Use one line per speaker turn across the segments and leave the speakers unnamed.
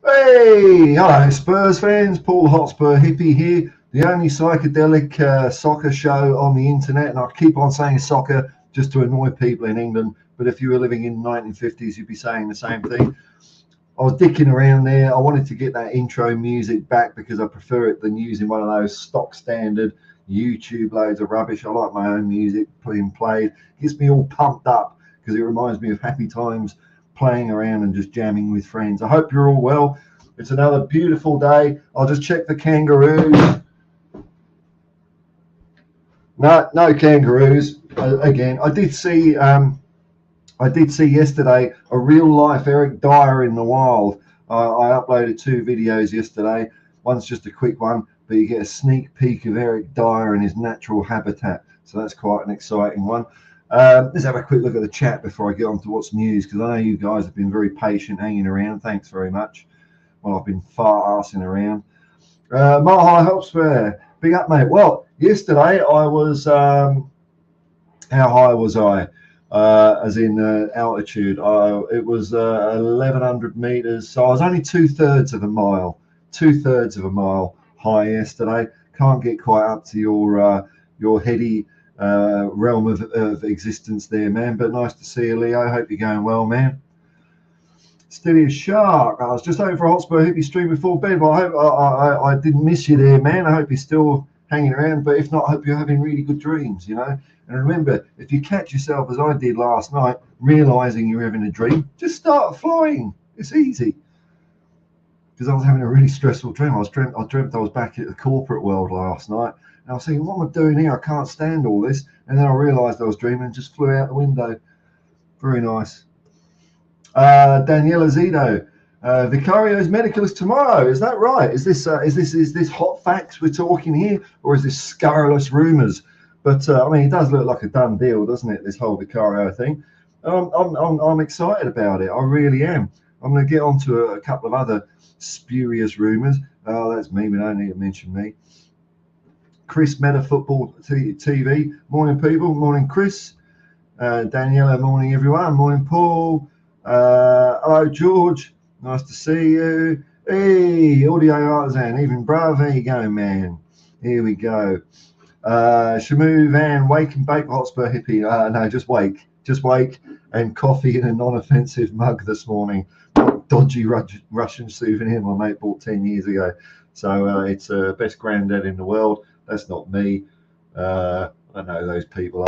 Hey, hello Spurs fans, Paul Hotspur Hippie here, the only psychedelic soccer show on the internet, and I keep on saying soccer just to annoy people in England, but if you were living in the 1950s you'd be saying the same thing. I was dicking around there. I wanted to get that intro music back because I prefer it than using one of those stock standard YouTube loads of rubbish. I like my own music being played. It gets me all pumped up because it reminds me of happy times playing around and just jamming with friends. I hope you're all well. It's another beautiful day. I'll just check the kangaroos. No kangaroos. Again, I did see yesterday a real life Eric Dyer in the wild. I uploaded 2 videos yesterday. One's just a quick one, but you get a sneak peek of Eric Dyer in his natural habitat. So that's quite an exciting one. Let's have a quick look at the chat before I get on to what's news, because I know you guys have been very patient hanging around. Thanks very much. Well, I've been far-arsing around. Mahai Hotspur, big up, mate. Well, yesterday I was, how high was I? As in altitude. It was 1,100 meters, so I was only 2/3 of a mile. 2/3 of a mile high yesterday. Can't get quite up to your heady realm of existence there, man. But nice to see you, Leo. Hope you're going well, man. Steady as shark. I was just hoping for a Hotspur Hippie stream before bed, but I hope I didn't miss you there, man. I hope you're still hanging around, but if not, I hope you're having really good dreams, you know. And remember, if you catch yourself as I did last night, realizing you're having a dream, just start flying. It's easy. Because I was having a really stressful dream. I dreamt I was back at the corporate world last night, and I was thinking, what am I doing here? I can't stand all this. And then I realized I was dreaming and just flew out the window. Very nice. Daniela Zito. Vicario's medical is tomorrow. Is that right? Is this hot facts we're talking here, or is this scurrilous rumours? But I mean, it does look like a done deal, doesn't it? This whole Vicario thing. I'm excited about it. I really am. I'm going to get on to a couple of other spurious rumours. Oh, that's me. We don't need to mention me. Chris Meta Football TV. Morning, people. Morning, Chris. Daniela. Morning, everyone. Morning, Paul. Hello, George. Nice to see you. Hey, Audio Artisan. Even Bravo. There you go, man. Here we go. Shamu Van, wake and bake Hotspur Hippie. No, just wake and coffee in a non-offensive mug this morning. Dodgy Russian souvenir my mate bought 10 years ago. So it's best granddad in the world. That's not me. I know who those people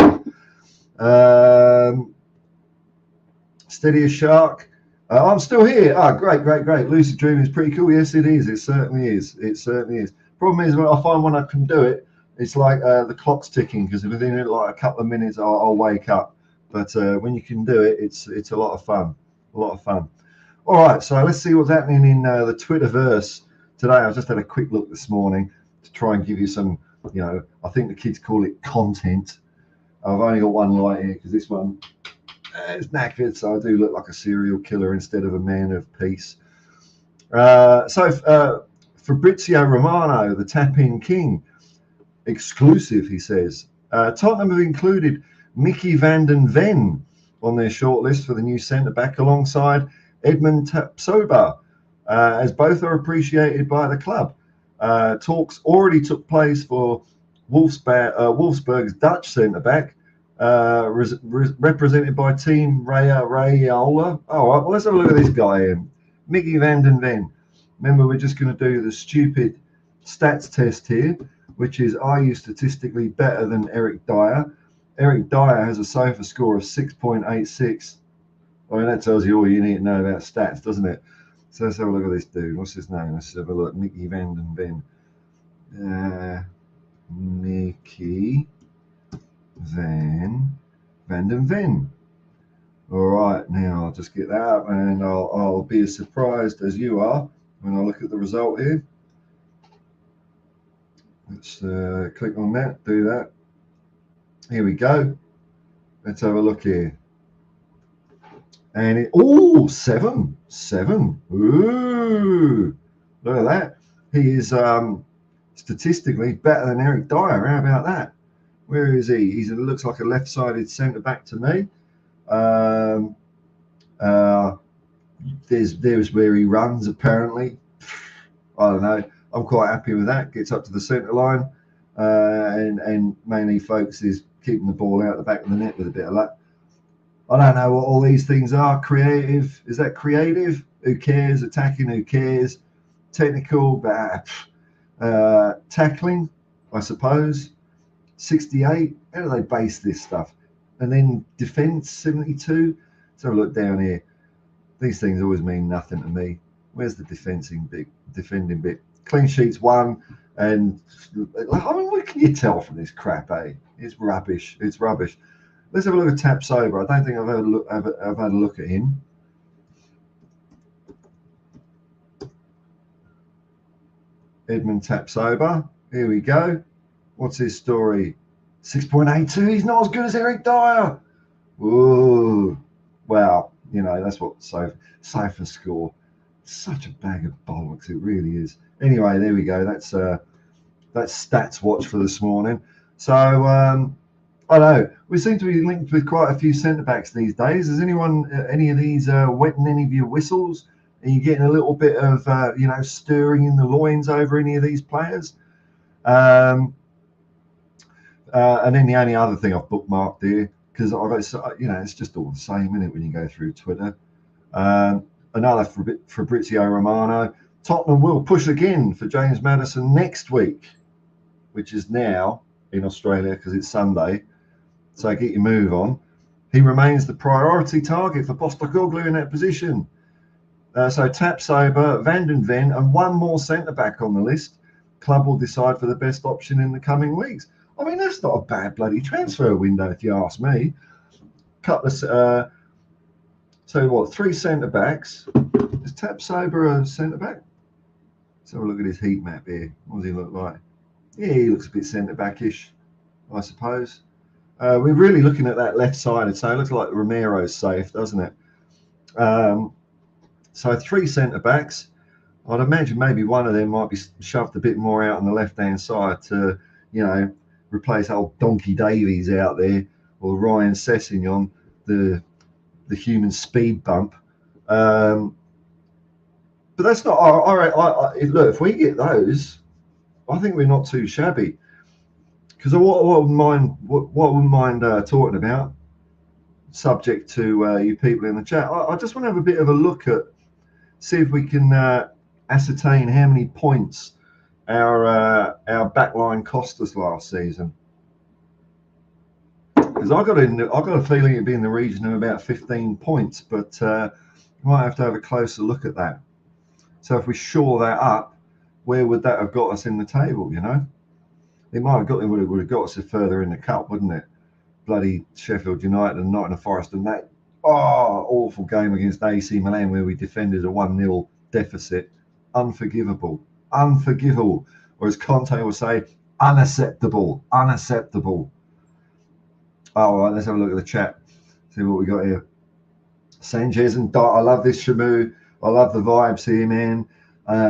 are. Steady as shark. I'm still here. Great. Lucid dreaming is pretty cool. Yes, it is. It certainly is. Problem is, when I find when I can do it, it's like the clock's ticking, because within like a couple of minutes I'll wake up. But when you can do it, it's a lot of fun. All right, so let's see what's happening in the Twitterverse today. I've just had a quick look this morning to try and give you some, I think the kids call it content. I've only got one light here because this one is knackered, so I do look like a serial killer instead of a man of peace. Fabrizio Romano, the tap-in king, exclusive, he says. Tottenham have included Mickey van den Ven on their shortlist for the new centre-back alongside Edmund Tapsoba, as both are appreciated by the club. Talks already took place for Wolfsburg's Dutch centre-back, represented by Team Rayola. All right, well, let's have a look at this guy here. Mickey van den Ven. Remember, we're just going to do the stupid stats test here, which is, are you statistically better than Eric Dyer? Eric Dyer has a SOFA score of 6.86. I mean, that tells you all you need to know about stats, doesn't it? So let's have a look at this dude. What's his name? Let's have a look. Mickey van den Ven. Mickey van den Ven. All right, now I'll just get that up, and I'll be as surprised as you are when I look at the result here. Let's click on that, do that. Here we go. Let's have a look here. And seven. Ooh, look at that. He is statistically better than Eric Dyer. How about that? Where is he? He looks like a left-sided centre back to me. There's where he runs apparently. I don't know. I'm quite happy with that. Gets up to the centre line, and mainly focuses keeping the ball out the back of the net with a bit of luck. I don't know what all these things are. Creative, is that creative? Who cares? Attacking, who cares? Technical, tackling, I suppose. 68. How do they base this stuff? And then defence, 72. Let's have a look down here. These things always mean nothing to me. Where's the defending bit? Clean sheets 1, and I mean, what can you tell from this crap? It's rubbish. It's rubbish. Let's have a look at Tapsoba. I don't think I've had a look at him. Edmund Tapsoba. Here we go. What's his story? 6.82. He's not as good as Eric Dyer. Whoa. Wow. You know, that's what Sofa score. Such a bag of bollocks. It really is. Anyway, there we go. That's Stats Watch for this morning. So, I know we seem to be linked with quite a few centre backs these days. Is anyone, any of these wetting any of your whistles? Are you getting a little bit of, stirring in the loins over any of these players? And then the only other thing I've bookmarked here, because it's just all the same, isn't it, when you go through Twitter? Another Fabrizio Romano. Tottenham will push again for James Maddison next week, which is now in Australia because it's Sunday. So get your move on. He remains the priority target for Postecoglou in that position. So Tapsoba, Van den Ven, and one more centre-back on the list. Club will decide for the best option in the coming weeks. I mean, that's not a bad bloody transfer window, if you ask me. Couple of, 3 centre-backs. Is Tapsoba a centre-back? Let's have a look at his heat map here. What does he look like? Yeah, he looks a bit centre-back-ish, I suppose. We're really looking at that left-sided, so it looks like Romero's safe, doesn't it? So 3 centre-backs. I'd imagine maybe one of them might be shoved a bit more out on the left-hand side to, replace old Donkey Davies out there, or Ryan Sessegnon, the human speed bump. But that's not. Look, if we get those, I think we're not too shabby. Because what I wouldn't mind talking about, subject to you people in the chat. I just want to have a bit of a look at, see if we can ascertain how many points our backline cost us last season. Because I got a feeling it'd be in the region of about 15 points, but we might have to have a closer look at that. So if we shore that up, where would that have got us in the table? It might have would have got us further in the cup, wouldn't it? Bloody Sheffield United and Nottingham Forest, and that awful game against AC Milan where we defended a 1-0 deficit. Unforgivable. Or as Conte will say, unacceptable. All right, let's have a look at the chat. See what we got here. Sanchez and Dyer. I love this Shamu. I love the vibes here, man.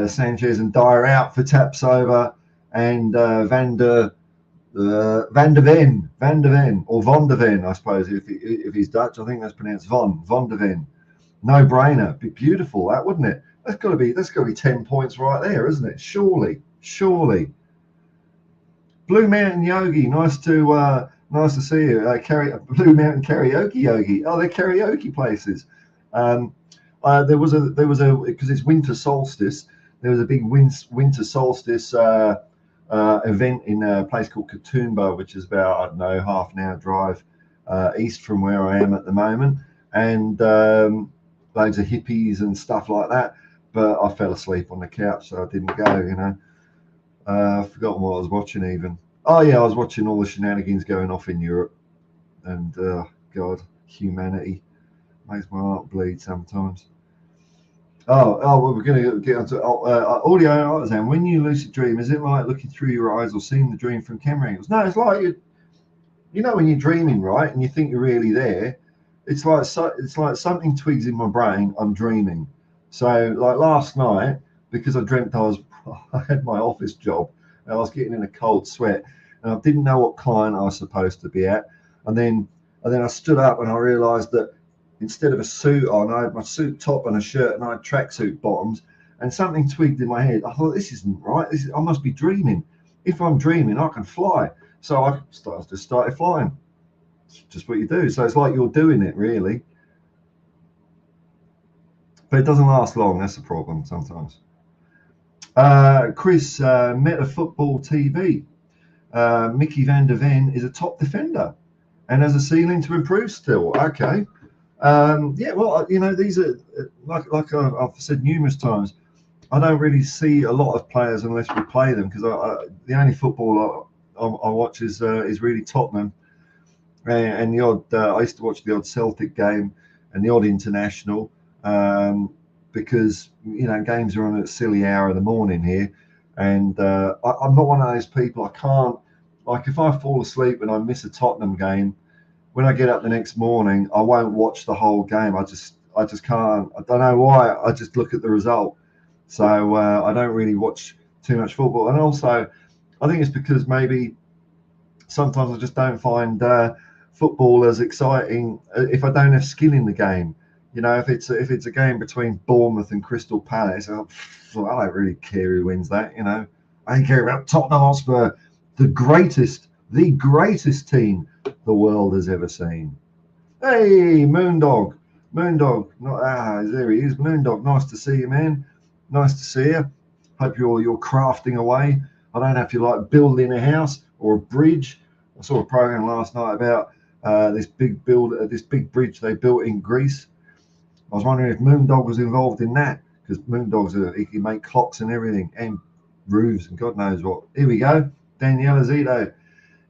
Sanchez and Dyer out for Tapsoba, and Van der Ven, or Von der Ven, I suppose, if he's Dutch. I think that's pronounced Von der Ven. No brainer. Be beautiful, that, wouldn't it? That's got to be 10 points right there, isn't it? Surely. Blue Mountain Yogi, nice to see you. Blue Mountain Karaoke Yogi. Oh, they're karaoke places. There was a because it's winter solstice. There was a big winter solstice event in a place called Katoomba, which is about, I don't know, half an hour drive east from where I am at the moment, and loads of hippies and stuff like that. But I fell asleep on the couch, so I didn't go. I've forgotten what I was watching even. Oh yeah, I was watching all the shenanigans going off in Europe, and God, humanity makes my heart bleed sometimes. Well, we're going to get onto audio artisan. When you lucid dream, is it like looking through your eyes or seeing the dream from camera angles? No, it's like when you're dreaming, right, and you think you're really there. It's like something twigs in my brain. I'm dreaming. So like last night, because I dreamt I had my office job and I was getting in a cold sweat and I didn't know what client I was supposed to be at, and then I stood up and I realised that instead of a suit on, I had my suit top and a shirt, and I had tracksuit bottoms. And something twigged in my head. I thought, this isn't right. I must be dreaming. If I'm dreaming, I can fly. So I just started flying. It's just what you do. So it's like you're doing it, really. But it doesn't last long. That's the problem sometimes. Chris, Meta Football TV. Mickey van der Ven is a top defender and has a ceiling to improve still. Okay. Yeah, well, these are, like I've said numerous times, I don't really see a lot of players unless we play them, because the only football I watch is really Tottenham, and the odd. I used to watch the odd Celtic game and the odd international, because games are on at a silly hour in the morning here, and I'm not one of those people. I can't, like, if I fall asleep and I miss a Tottenham game, when I get up the next morning, I won't watch the whole game. I just can't. I don't know why. I just look at the result. So I don't really watch too much football. And also, I think it's because maybe sometimes I just don't find football as exciting if I don't have skin in the game. If it's a game between Bournemouth and Crystal Palace, I don't really care who wins that. I don't care about Tottenham Hotspur, the greatest team the world has ever seen. Hey, Moondog, there he is, Moondog. Nice to see you, man. Nice to see you. Hope you're crafting away. I don't know if you like building a house or a bridge. I saw a program last night about this big bridge they built in Greece. I was wondering if Moondog was involved in that, because Moondog's he can make clocks and everything, and roofs and God knows what. Here we go. Daniela Zito.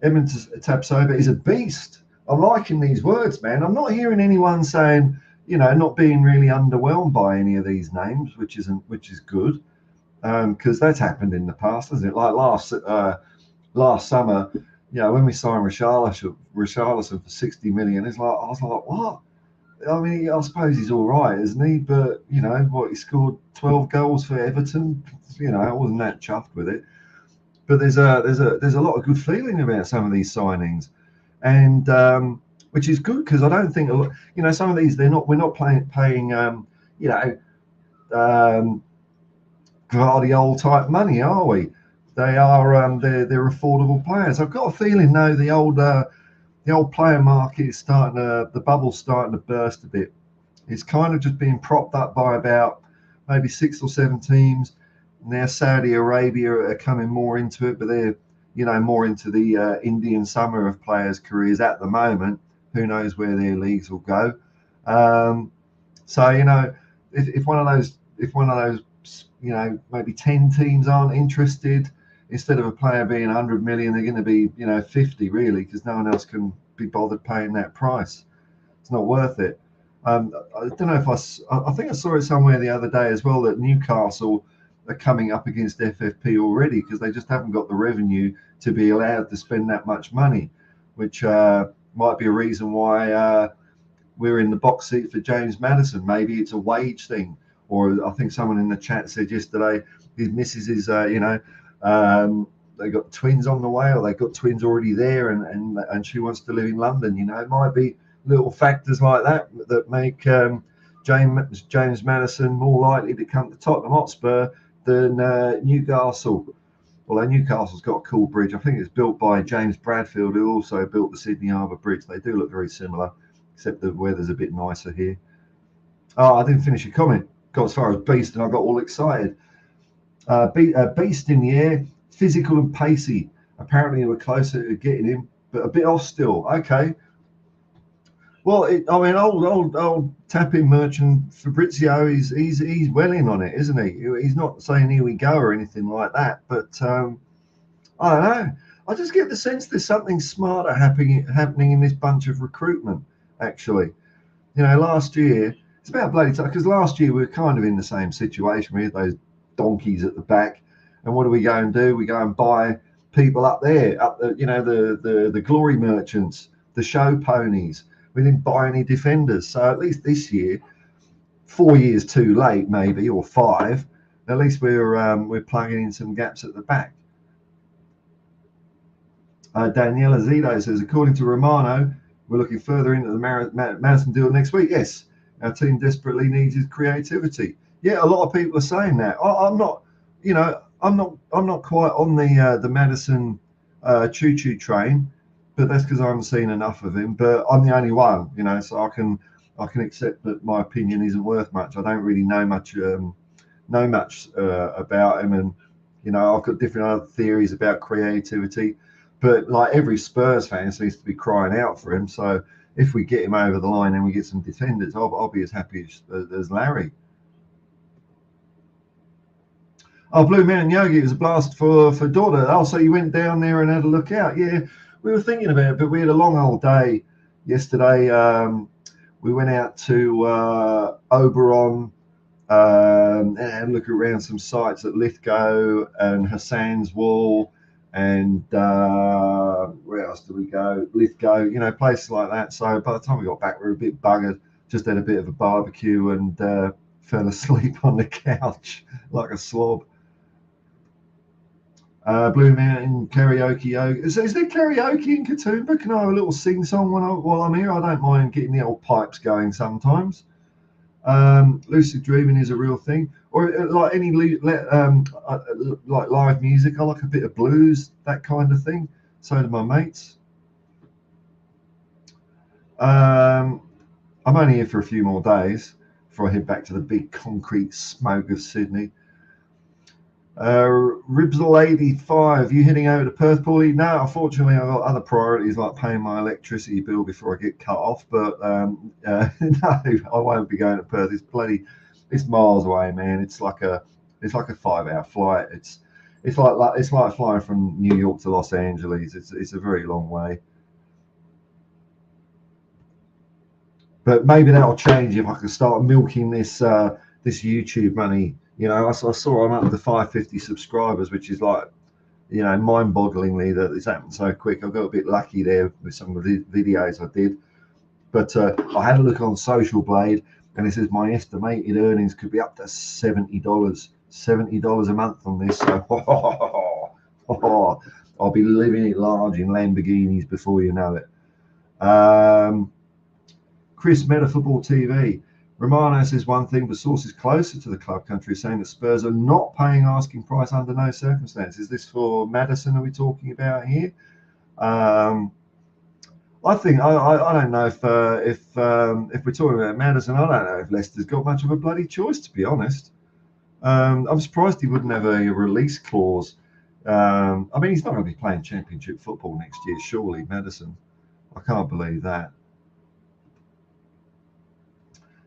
Edmund Tapsoba is a beast. I'm liking these words, man. I'm not hearing anyone saying, not being really underwhelmed by any of these names, which is good, because that's happened in the past, hasn't it? Like last summer, when we signed Richarlison for 60 million, I was like, what? I mean, I suppose he's all right, isn't he? But he scored 12 goals for Everton. I wasn't that chuffed with it. But there's a lot of good feeling about some of these signings, and which is good, because I don't think some of these we're not paying Guardiola type money, are we? They are they're affordable players. I've got a feeling though the old player market is the bubble's starting to burst a bit. It's kind of just being propped up by about maybe 6 or 7 teams. Now Saudi Arabia are coming more into it, but they're more into the Indian summer of players' careers at the moment. Who knows where their leagues will go? So if one of those maybe 10 teams aren't interested, instead of a player being 100 million, they're going to be 50 really, because no one else can be bothered paying that price. It's not worth it. I don't know if I think I saw it somewhere the other day as well, that Newcastle are coming up against FFP already, because they just haven't got the revenue to be allowed to spend that much money, which might be a reason why we're in the box seat for James Maddison. Maybe it's a wage thing, or I think someone in the chat said yesterday his missus is they got twins on the way, or they got twins already there, and she wants to live in London. It might be little factors like that that make James Maddison more likely to come to Tottenham Hotspur than Newcastle. Although Newcastle's got a cool bridge. I think it's built by James Bradfield, who also built the Sydney Harbour Bridge. They do look very similar, except the weather's a bit nicer here. Oh, I didn't finish your comment. Got as far as beast, and I got all excited. Beast in the air, physical and pacey. Apparently, we're closer to getting him, but a bit off still. Okay. Well, old tapping merchant Fabrizio, he's well in on it, isn't he? He's not saying here we go or anything like that, but I don't know. I just get the sense there's something smarter happening in this bunch of recruitment. Actually, last year it's about bloody time, because last year we were kind of in the same situation. We had those donkeys at the back, and what do we go and do? We go and buy people up there, the glory merchants, the show ponies. We didn't buy any defenders. So at least this year, 4 years too late, maybe, or 5, at least we're plugging in some gaps at the back. Daniela Zito says, according to Romano, We're looking further into the Maddison deal next week. Yes, our team desperately needs his creativity. Yeah, a lot of people are saying that. I'm not, you know, I'm not quite on the Maddison choo-choo train, but that's because I haven't seen enough of him. But I'm the only one, you know, so I can accept that my opinion isn't worth much. I don't really know much about him, and you know, I've got different other theories about creativity. But like every Spurs fan seems to be crying out for him. So if we get him over the line and we get some defenders, I'll be as happy as Larry. Oh, Blue Mountain Yogi, it was a blast for daughter. Oh, so you went down there and had a look out. Yeah, we were thinking about it, but we had a long old day yesterday. We went out to Oberon and look around some sites at Lithgow and Hassan's Wall, and where else did we go? Lithgow, you know, places like that. So by the time we got back, we were a bit buggered. Just had a bit of a barbecue and fell asleep on the couch like a slob. Blue Mountain karaoke. Is there karaoke in Katoomba? Can I have a little sing song while I'm here? I don't mind getting the old pipes going sometimes. Lucid dreaming is a real thing, or like any like live music. I like a bit of blues, that kind of thing. So do my mates. I'm only here for a few more days before I head back to the big concrete smoke of Sydney. Ribsel85, you heading over to Perth, Paulie? No, unfortunately, I've got other priorities like paying my electricity bill before I get cut off. But no, I won't be going to Perth. It's miles away, man. It's like a 5-hour flight. It's like flying from New York to Los Angeles. It's a very long way. But maybe that'll change if I can start milking this YouTube money. You know, I saw I'm up to 550 subscribers, which is like, you know, mind-bogglingly that it's happened so quick. I got a bit lucky there with some of the videos I did. But I had a look on Social Blade, and it says my estimated earnings could be up to $70, $70 a month on this. So I'll be living it large in Lamborghinis before you know it. Chris, Meta Football TV. Romano says one thing, but sources closer to the club country are saying that Spurs are not paying asking price under no circumstances. Is this for Maddison? Are we talking about here? I think I don't know if we're talking about Maddison. I don't know if Leicester's got much of a bloody choice, to be honest. I'm surprised he wouldn't have a release clause. I mean, he's not going to be playing Championship football next year, surely, Maddison. I can't believe that.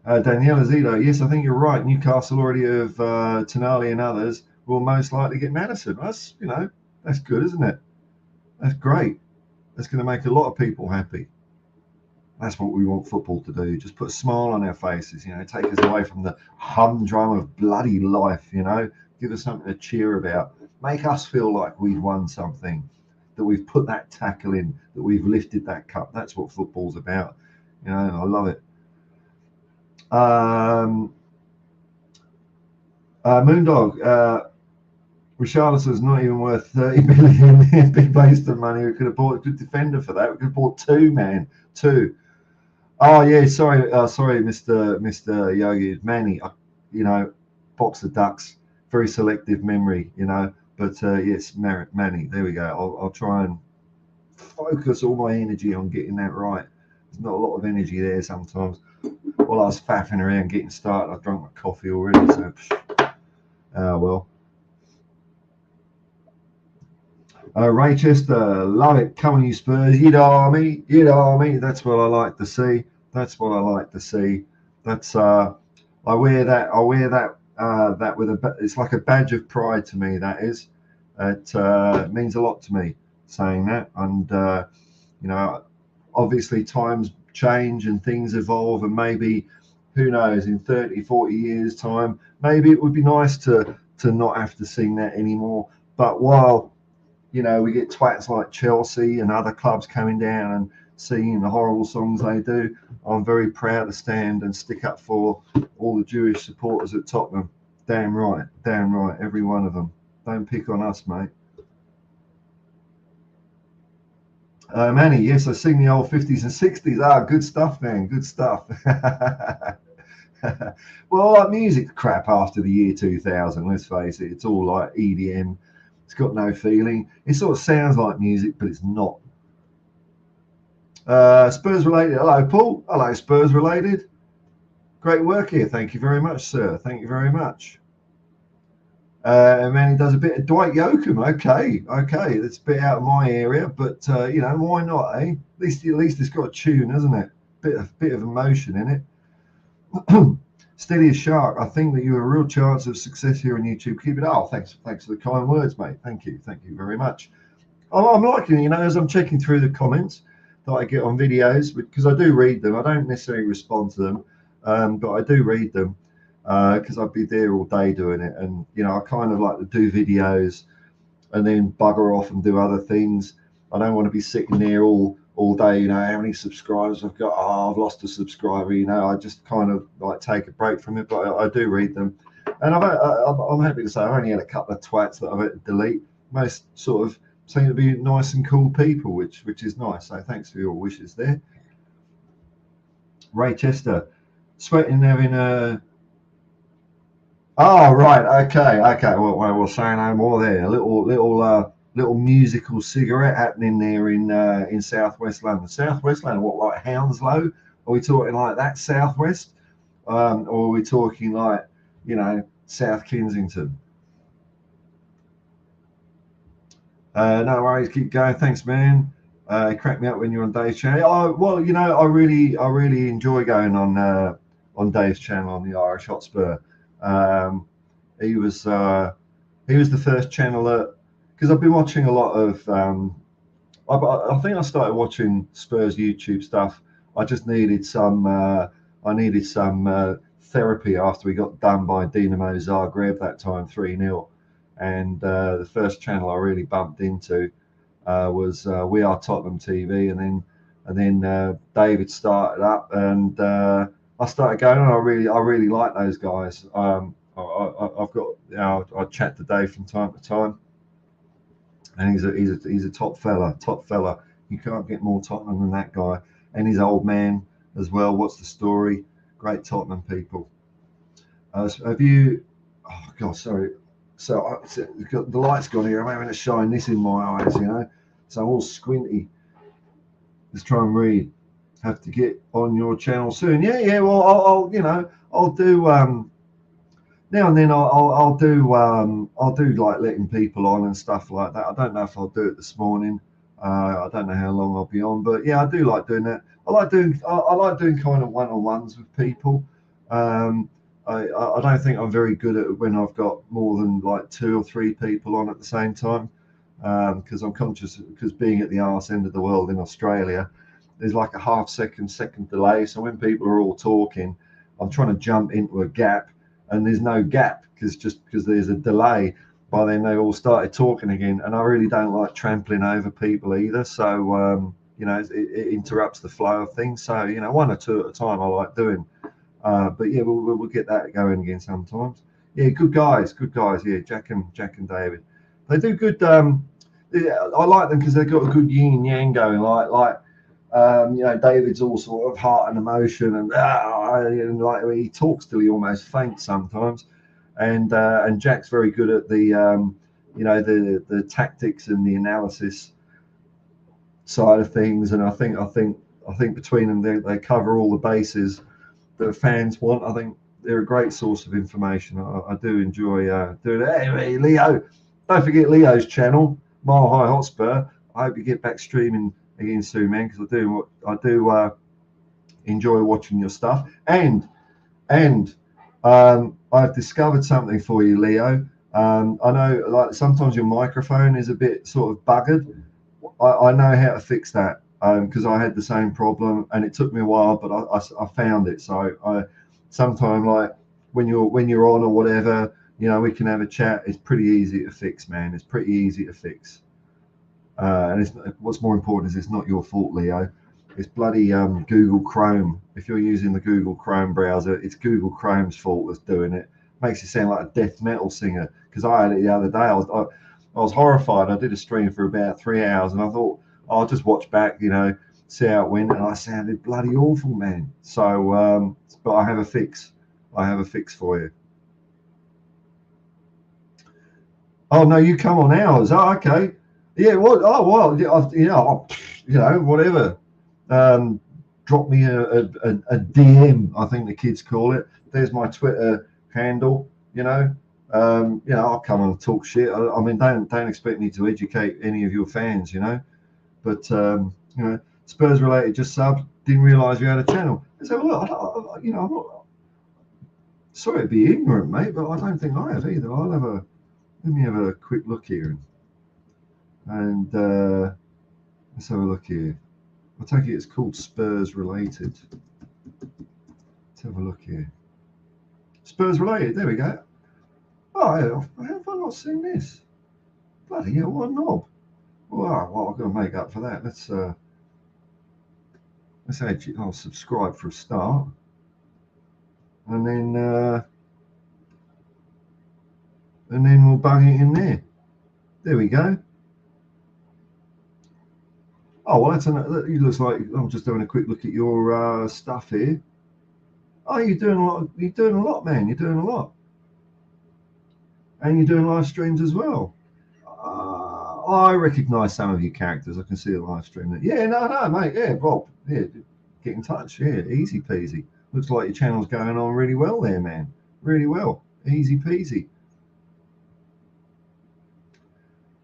Danielle Azito, yes, I think you're right. Newcastle already have Tonali and others will most likely get Maddison. That's, you know, that's good, isn't it? That's great. That's going to make a lot of people happy. That's what we want football to do. Just put a smile on our faces, you know, take us away from the humdrum of bloody life, you know, give us something to cheer about. Make us feel like we've won something, that we've put that tackle in, that we've lifted that cup. That's what football's about. You know, I love it. Moondog, Richarlison's not even worth 30 million. Big based on money. We could have bought a good defender for that. We could have bought two. Oh yeah, sorry, Mr. Yogi, Manny. You know, box of ducks. Very selective memory, you know. But yes, Manny. There we go. I'll try and focus all my energy on getting that right. There's not a lot of energy there sometimes. While I was faffing around getting started, I drank my coffee already. So, well. Raychester, love it. Come on, you Spurs. You'd army. That's what I like to see. That's I wear that. That with it's like a badge of pride to me. That is. It means a lot to me saying that. And you know, obviously times change and things evolve, and maybe, who knows, in 30, 40 years time, maybe it would be nice to not have to sing that anymore. But while, you know, we get twats like Chelsea and other clubs coming down and singing the horrible songs they do, I'm very proud to stand and stick up for all the Jewish supporters at Tottenham. Damn right, every one of them. Don't pick on us, mate. Manny, yes, I sing the old 50s and 60s. Ah, good stuff, man. Good stuff. Well, like music crap after the year 2000, let's face it. It's all like EDM. It's got no feeling. It sort of sounds like music, but it's not. Spurs related. Hello, Paul. Hello, Spurs related. Great work here. Thank you very much, sir. Thank you very much. And then he does a bit of Dwight Yoakam. Okay, that's a bit out of my area, but you know, why not? Eh? At least it's got a tune, hasn't it? Bit of emotion in it. Steady as shark. I think that you have a real chance of success here on YouTube. Keep it up. Oh, thanks for the kind words, mate. Thank you very much. I'm liking it, you know, as I'm checking through the comments that I get on videos, because I do read them. I don't necessarily respond to them, but I do read them because I'd be there all day doing it. And, you know, I kind of like to do videos and then bugger off and do other things. I don't want to be sitting there all day, you know, how many subscribers I've got. Oh, I've lost a subscriber, you know. I just kind of like take a break from it, but I do read them. And I'm happy to say I've only had a couple of twats that I've had to delete. Most sort of seem to be nice and cool people, which is nice. So thanks for your wishes there. Ray Chester, sweating having a. Oh right, okay. Well, we'll say no more there. A little musical cigarette happening there in Southwest London. Southwest London, what, like Hounslow? Are we talking like that Southwest, or are we talking like, you know, South Kensington? No worries, keep going. Thanks, man. Crack me up when you're on Dave's channel. Oh, well, you know, I really enjoy going on Dave's channel on the Irish Hotspur. Um, he was the first channel that, because I've been watching a lot of. I think I started watching Spurs YouTube stuff. I just needed some. I needed some therapy after we got done by Dinamo Zagreb that time 3-0. And the first channel I really bumped into was We Are Tottenham TV, and then David started up, and I started going on. I really like those guys. I've got, you know, I chat to Dave from time to time, and he's a top fella. You can't get more Tottenham than that guy, and he's old man as well. What's the story? Great Tottenham people. Have you? Oh God, sorry. So the light's gone here. I'm having to shine this in my eyes, you know. So I'm all squinty. Let's try and read. Have to get on your channel soon. Yeah. Well, I'll you know, I'll do now and then. I'll do like letting people on and stuff like that. I don't know if I'll do it this morning. I don't know how long I'll be on, but yeah, I do like doing that. I like doing kind of one-on-ones with people. I don't think I'm very good at it when I've got more than like 2 or 3 people on at the same time, because I'm conscious, because being at the arse end of the world in Australia, there's like a second delay. So when people are all talking, I'm trying to jump into a gap, and there's no gap because there's a delay. By then they've all started talking again, and I really don't like trampling over people either. So you know, it interrupts the flow of things. So, you know, 1 or 2 at a time I like doing. But yeah, we'll get that going again sometimes. Yeah, good guys. Yeah, Jack and David, they do good. Yeah, I like them because they've got a good yin and yang going. You know, David's all sort of heart and emotion, and like he talks till he almost faints sometimes. And Jack's very good at the you know, the tactics and the analysis side of things. And I think between them they cover all the bases that fans want. I think they're a great source of information. I do enjoy doing it. Hey, Leo, don't forget Leo's channel, Mile High Hotspur. I hope you get back streaming again soon, man, because I do enjoy watching your stuff. And I've discovered something for you, Leo. I know, like, sometimes your microphone is a bit sort of buggered. I know how to fix that, because I had the same problem, and it took me a while, but I found it. So I sometimes, like, when you're on or whatever, you know, we can have a chat. It's pretty easy to fix, man. It's pretty easy to fix. And what's more important is it's not your fault, Leo. It's bloody Google Chrome. If you're using the Google Chrome browser, it's Google Chrome's fault that's doing it. Makes you sound like a death metal singer. Because I had it the other day. I was horrified. I did a stream for about 3 hours, and I thought I'll just watch back, see how it went, and I sounded bloody awful, man. So, but I have a fix. I have a fix for you. Oh no, you come on ours. Oh, okay. Yeah. What? Oh well. Whatever. Drop me a DM. I think the kids call it. There's my Twitter handle. I'll come and talk shit. I mean, don't expect me to educate any of your fans. But Spurs related, just subbed. Didn't realise you had a channel. So look, I'm not sorry to be ignorant, mate, but I don't think I have either. Let me have a quick look here, and let's have a look here. I take it it's called Spurs related. Let's have a look here. Spurs related. There we go. Oh, how have I not seen this? Bloody hell, what a knob! Well, I've got to make up for that. Let's actually, I'll subscribe for a start, and then we'll bung it in there. There we go. Oh well, it looks like I'm just having a quick look at your stuff here. Oh, you're doing a lot. You're doing a lot, man. You're doing a lot, and you're doing live streams as well. I recognise some of your characters. I can see the live stream. Yeah, no, mate. Yeah, Rob. Yeah, get in touch. Yeah, easy peasy. Looks like your channel's going on really well there, man. Really well. Easy peasy.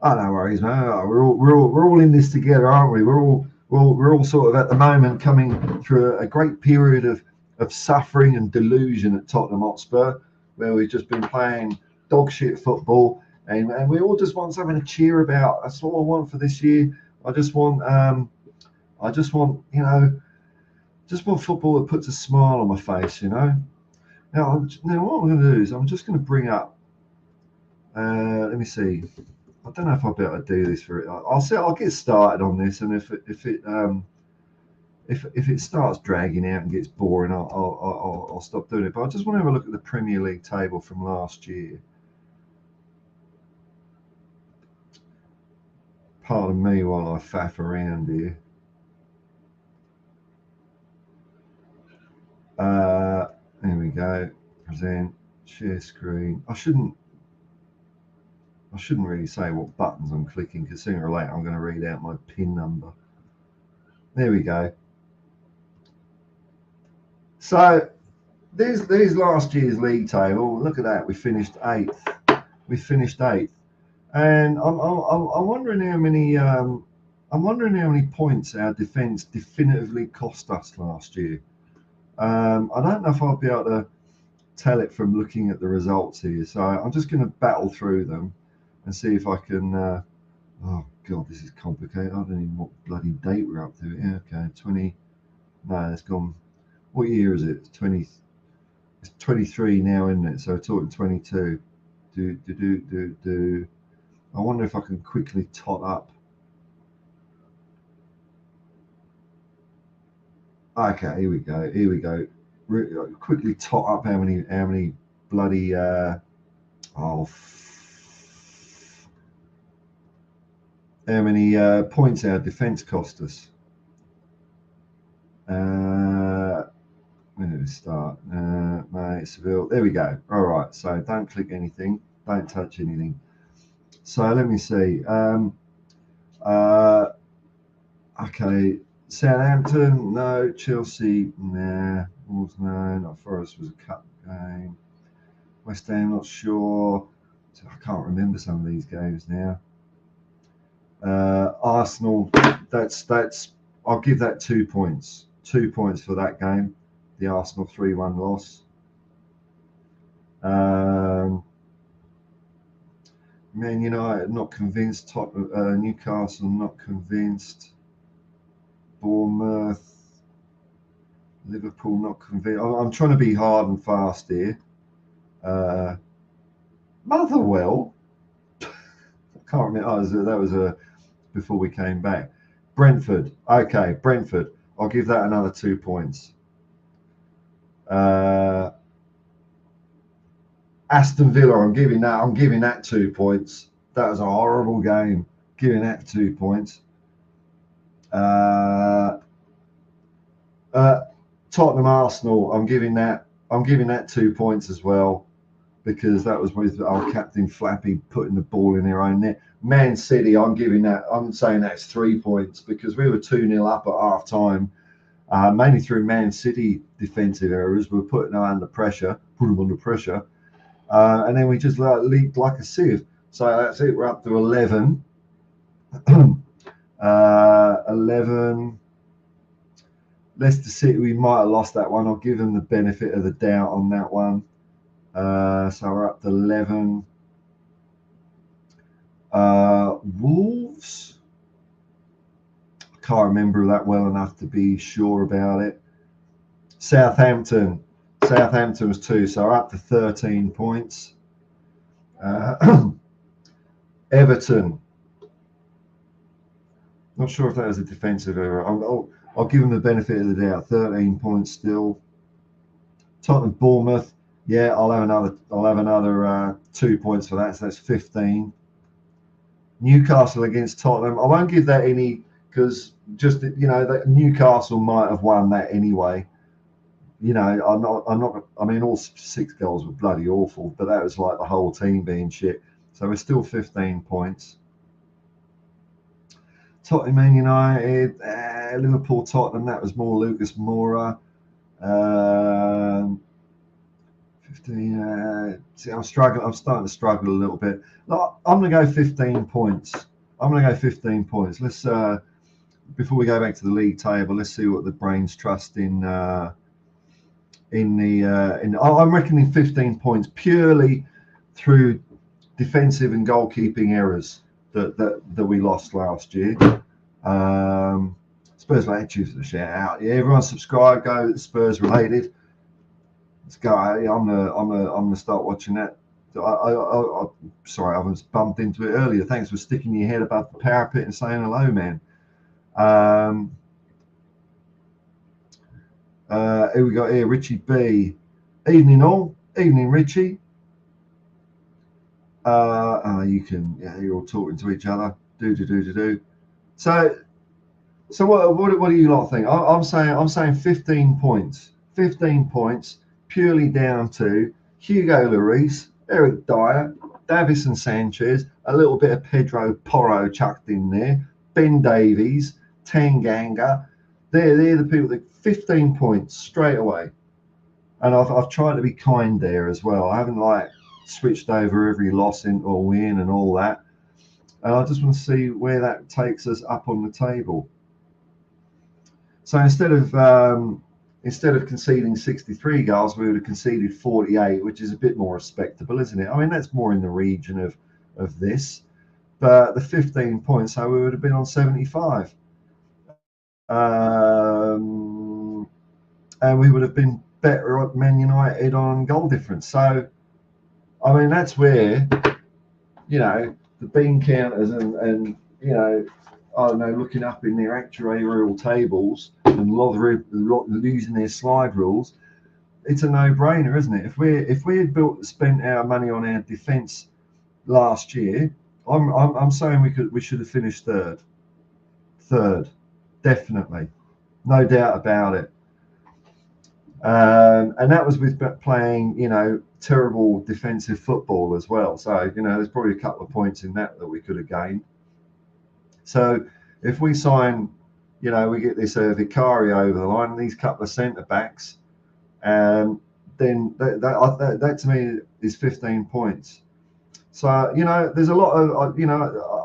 Oh, no worries, man. We're all in this together, aren't we? We're all sort of at the moment coming through a great period of suffering and delusion at Tottenham Hotspur, where we've just been playing dog shit football, and we all just want something to cheer about. That's all I want for this year. I just want football that puts a smile on my face, Now what I'm going to do is I'm just going to bring up. Let me see. I don't know if I'll be able to do this for it. I'll get started on this, and if it starts dragging out and gets boring, I'll stop doing it. But I just want to have a look at the Premier League table from last year. Pardon me while I faff around here. There we go. Present, share screen. I shouldn't really say what buttons I'm clicking, because sooner or later I'm going to read out my PIN number. There we go. So there's last year's league table. Look at that. We finished eighth. And I'm wondering how many points our defence definitively cost us last year. I don't know if I'll be able to tell it from looking at the results here. So I'm just going to battle through them and see if I can. Oh God, this is complicated. I don't even know what bloody date we're up to. Yeah, okay, 20. No, it's gone. What year is it? 20. It's 23 now, isn't it? So we're talking 22. I wonder if I can quickly tot up. Okay, here we go. Quickly tot up how many bloody how many points our defence cost us. Where did we start? Mate, Seville. There we go. All right. So don't click anything. Don't touch anything. So let me see. Okay. Southampton, no. Chelsea, nah. Wolves, no. Not Forest was a cup game. West Ham, not sure. I can't remember some of these games now. Arsenal, that's. I'll give that 2 points. 2 points for that game. The Arsenal 3-1 loss. Man United, not convinced. Newcastle, not convinced. Bournemouth, Liverpool, not convinced. I'm trying to be hard and fast here. Motherwell, I can't remember. That was before we came back. Brentford, okay, Brentford. I'll give that another 2 points. Aston Villa, I'm giving that 2 points. That was a horrible game. Giving that 2 points. Tottenham Arsenal, I'm giving that 2 points as well, because that was with our captain Flappy putting the ball in their own net. Man City, I'm saying that's 3 points, because we were 2-0 up at half time, mainly through Man City defensive errors. We were put them under pressure, and then we just leaked like a sieve. So that's it. We're up to 11. 11. Leicester City, we might have lost that one. I'll give them the benefit of the doubt on that one. So we're up to 11. Wolves, I can't remember that well enough to be sure about it. Southampton was 2, so we're up to 13 points. Everton, not sure if that was a defensive error. I'll give them the benefit of the doubt. 13 points still. Tottenham Bournemouth, yeah, I'll have another 2 points for that. So that's 15. Newcastle against Tottenham, I won't give that any, because just that Newcastle might have won that anyway. I'm not. I mean, all 6 goals were bloody awful, but that was like the whole team being shit. So we're still 15 points. Tottenham Man United, Liverpool Tottenham, that was more Lucas Moura. 15. See, I'm struggling. I'm starting to struggle a little bit. I'm going to go 15 points. Let's before we go back to the league table, let's see what the brains trust in. I'm reckoning 15 points purely through defensive and goalkeeping errors that we lost last year. Spurs related, choose the shout out. Yeah, everyone subscribe. Go Spurs related. Let's go. I'm gonna start watching that. Sorry, I was bumped into it earlier. Thanks for sticking your head above the parapet and saying hello, man. Who we got here? Richie B. Evening all. Evening, Richie. You can. Yeah, you're all talking to each other. Do. So what do you lot think? I'm saying 15 points. 15 points purely down to Hugo Lloris, Eric Dyer, Davison Sanchez, a little bit of Pedro Porro chucked in there, Ben Davies, Tanganga. They're the people that 15 points straight away. And I've tried to be kind there as well. I haven't switched over every loss or win and all that. And I just want to see where that takes us up on the table. So instead of conceding 63 goals, we would have conceded 48, which is a bit more respectable, isn't it? I mean, that's more in the region of this. But the 15 points, so we would have been on 75. And we would have been better at Man United on goal difference. So, I mean, that's where, the bean counters and I don't know, looking up in their actuarial tables and using their slide rules, it's a no-brainer, isn't it? If we had spent our money on our defence last year, I'm saying we should have finished third, definitely, no doubt about it. And that was with playing, terrible defensive football as well. So, there's probably a couple of points in that we could have gained. So if we sign, we get this Vicari over the line, these couple of centre backs, then that to me is 15 points. So, there's a lot of,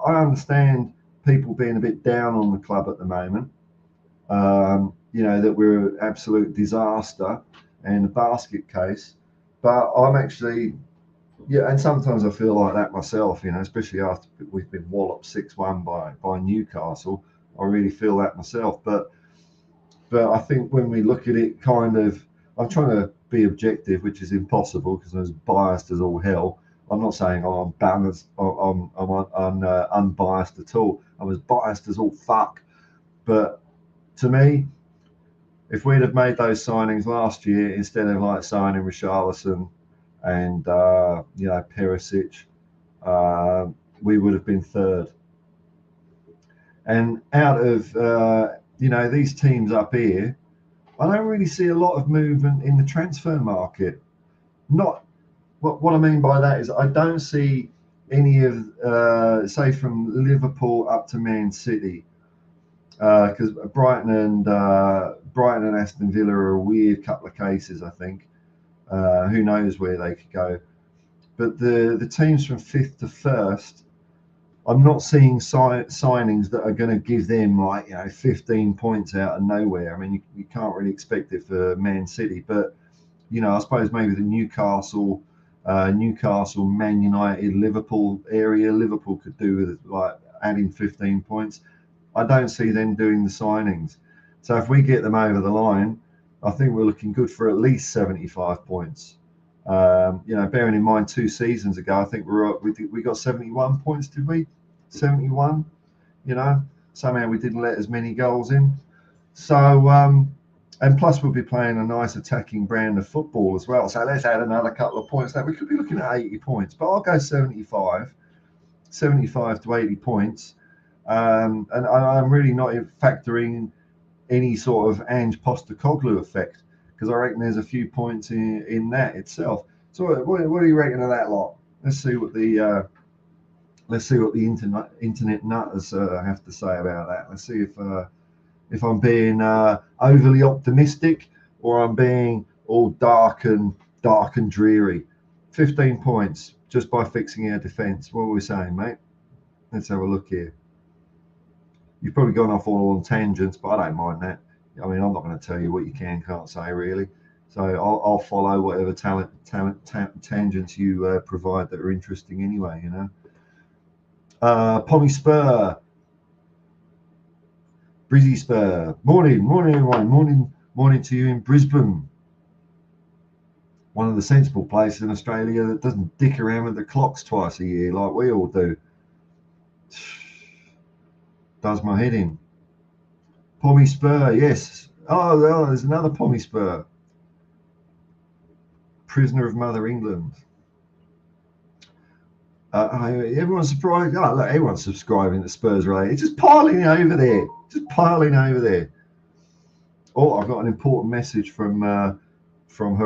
I understand people being a bit down on the club at the moment. That we're an absolute disaster and a basket case. But I'm actually, and sometimes I feel like that myself, especially after we've been walloped 6-1 by Newcastle. I really feel that myself. But I think when we look at it, I'm trying to be objective, which is impossible because I'm as biased as all hell. I'm not saying I'm balanced. I'm unbiased at all. I'm as biased as all fuck. But to me, if we'd have made those signings last year instead of signing Richarlison and Perisic, we would have been third. And out of these teams up here, I don't really see a lot of movement in the transfer market. Not what I mean by that is I don't see any of say from Liverpool up to Man City, because Brighton and Aston Villa are a weird couple of cases. I think who knows where they could go, but the teams from 5th to 1st, I'm not seeing signings that are going to give them 15 points out of nowhere. I mean, you can't really expect it for Man City, but I suppose maybe the Newcastle, Man United, Liverpool area, Liverpool could do with adding 15 points. I don't see them doing the signings. So if we get them over the line, I think we're looking good for at least 75 points. Bearing in mind 2 seasons ago, I think we got 71 points, did we? 71. Somehow we didn't let as many goals in. So, and plus we'll be playing a nice attacking brand of football as well. So let's add another couple of points. Now we could be looking at 80 points, but I'll go 75 to 80 points. And I'm really not factoring any sort of Ange Postecoglou effect, because I reckon there's a few points in that itself. So what do you reckon of that lot? Let's see what the internet nutters have to say about that. Let's see if I'm being overly optimistic or I'm being all dark and dreary. 15 points just by fixing our defence. What are we saying, mate? Let's have a look here. You've probably gone off all on tangents, but I don't mind that. I mean, I'm not going to tell you what you can't say, really. So I'll follow whatever tangents you provide that are interesting anyway, Pommy Spur, Brizzy Spur. Morning everyone. Morning to you in Brisbane. One of the sensible places in Australia that doesn't dick around with the clocks twice a year like we all do. Does my head in. Pommy Spur, yes. Oh, there's another Pommy Spur. Prisoner of Mother England. Everyone's surprised. Oh, look, everyone's subscribing to Spurs related. It's just piling over there. Oh, I've got an important message from Her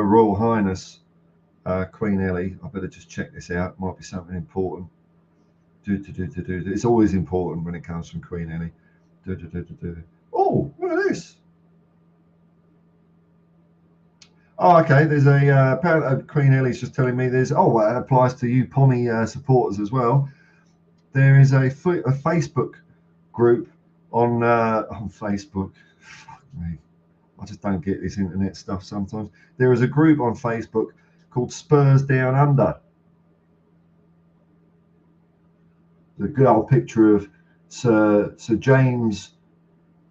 Royal Highness Queen Ellie. I better just check this out. Might be something important. It's always important when it comes from Queen Ellie. Oh, look at this. Oh, okay. There's apparently Queen Ellie's just telling me there's. Oh, well, that applies to you Pommy supporters as well. There is a Facebook group on Facebook. Fuck me, I just don't get this internet stuff sometimes. There is a group on Facebook called Spurs Down Under. The good old picture of Sir James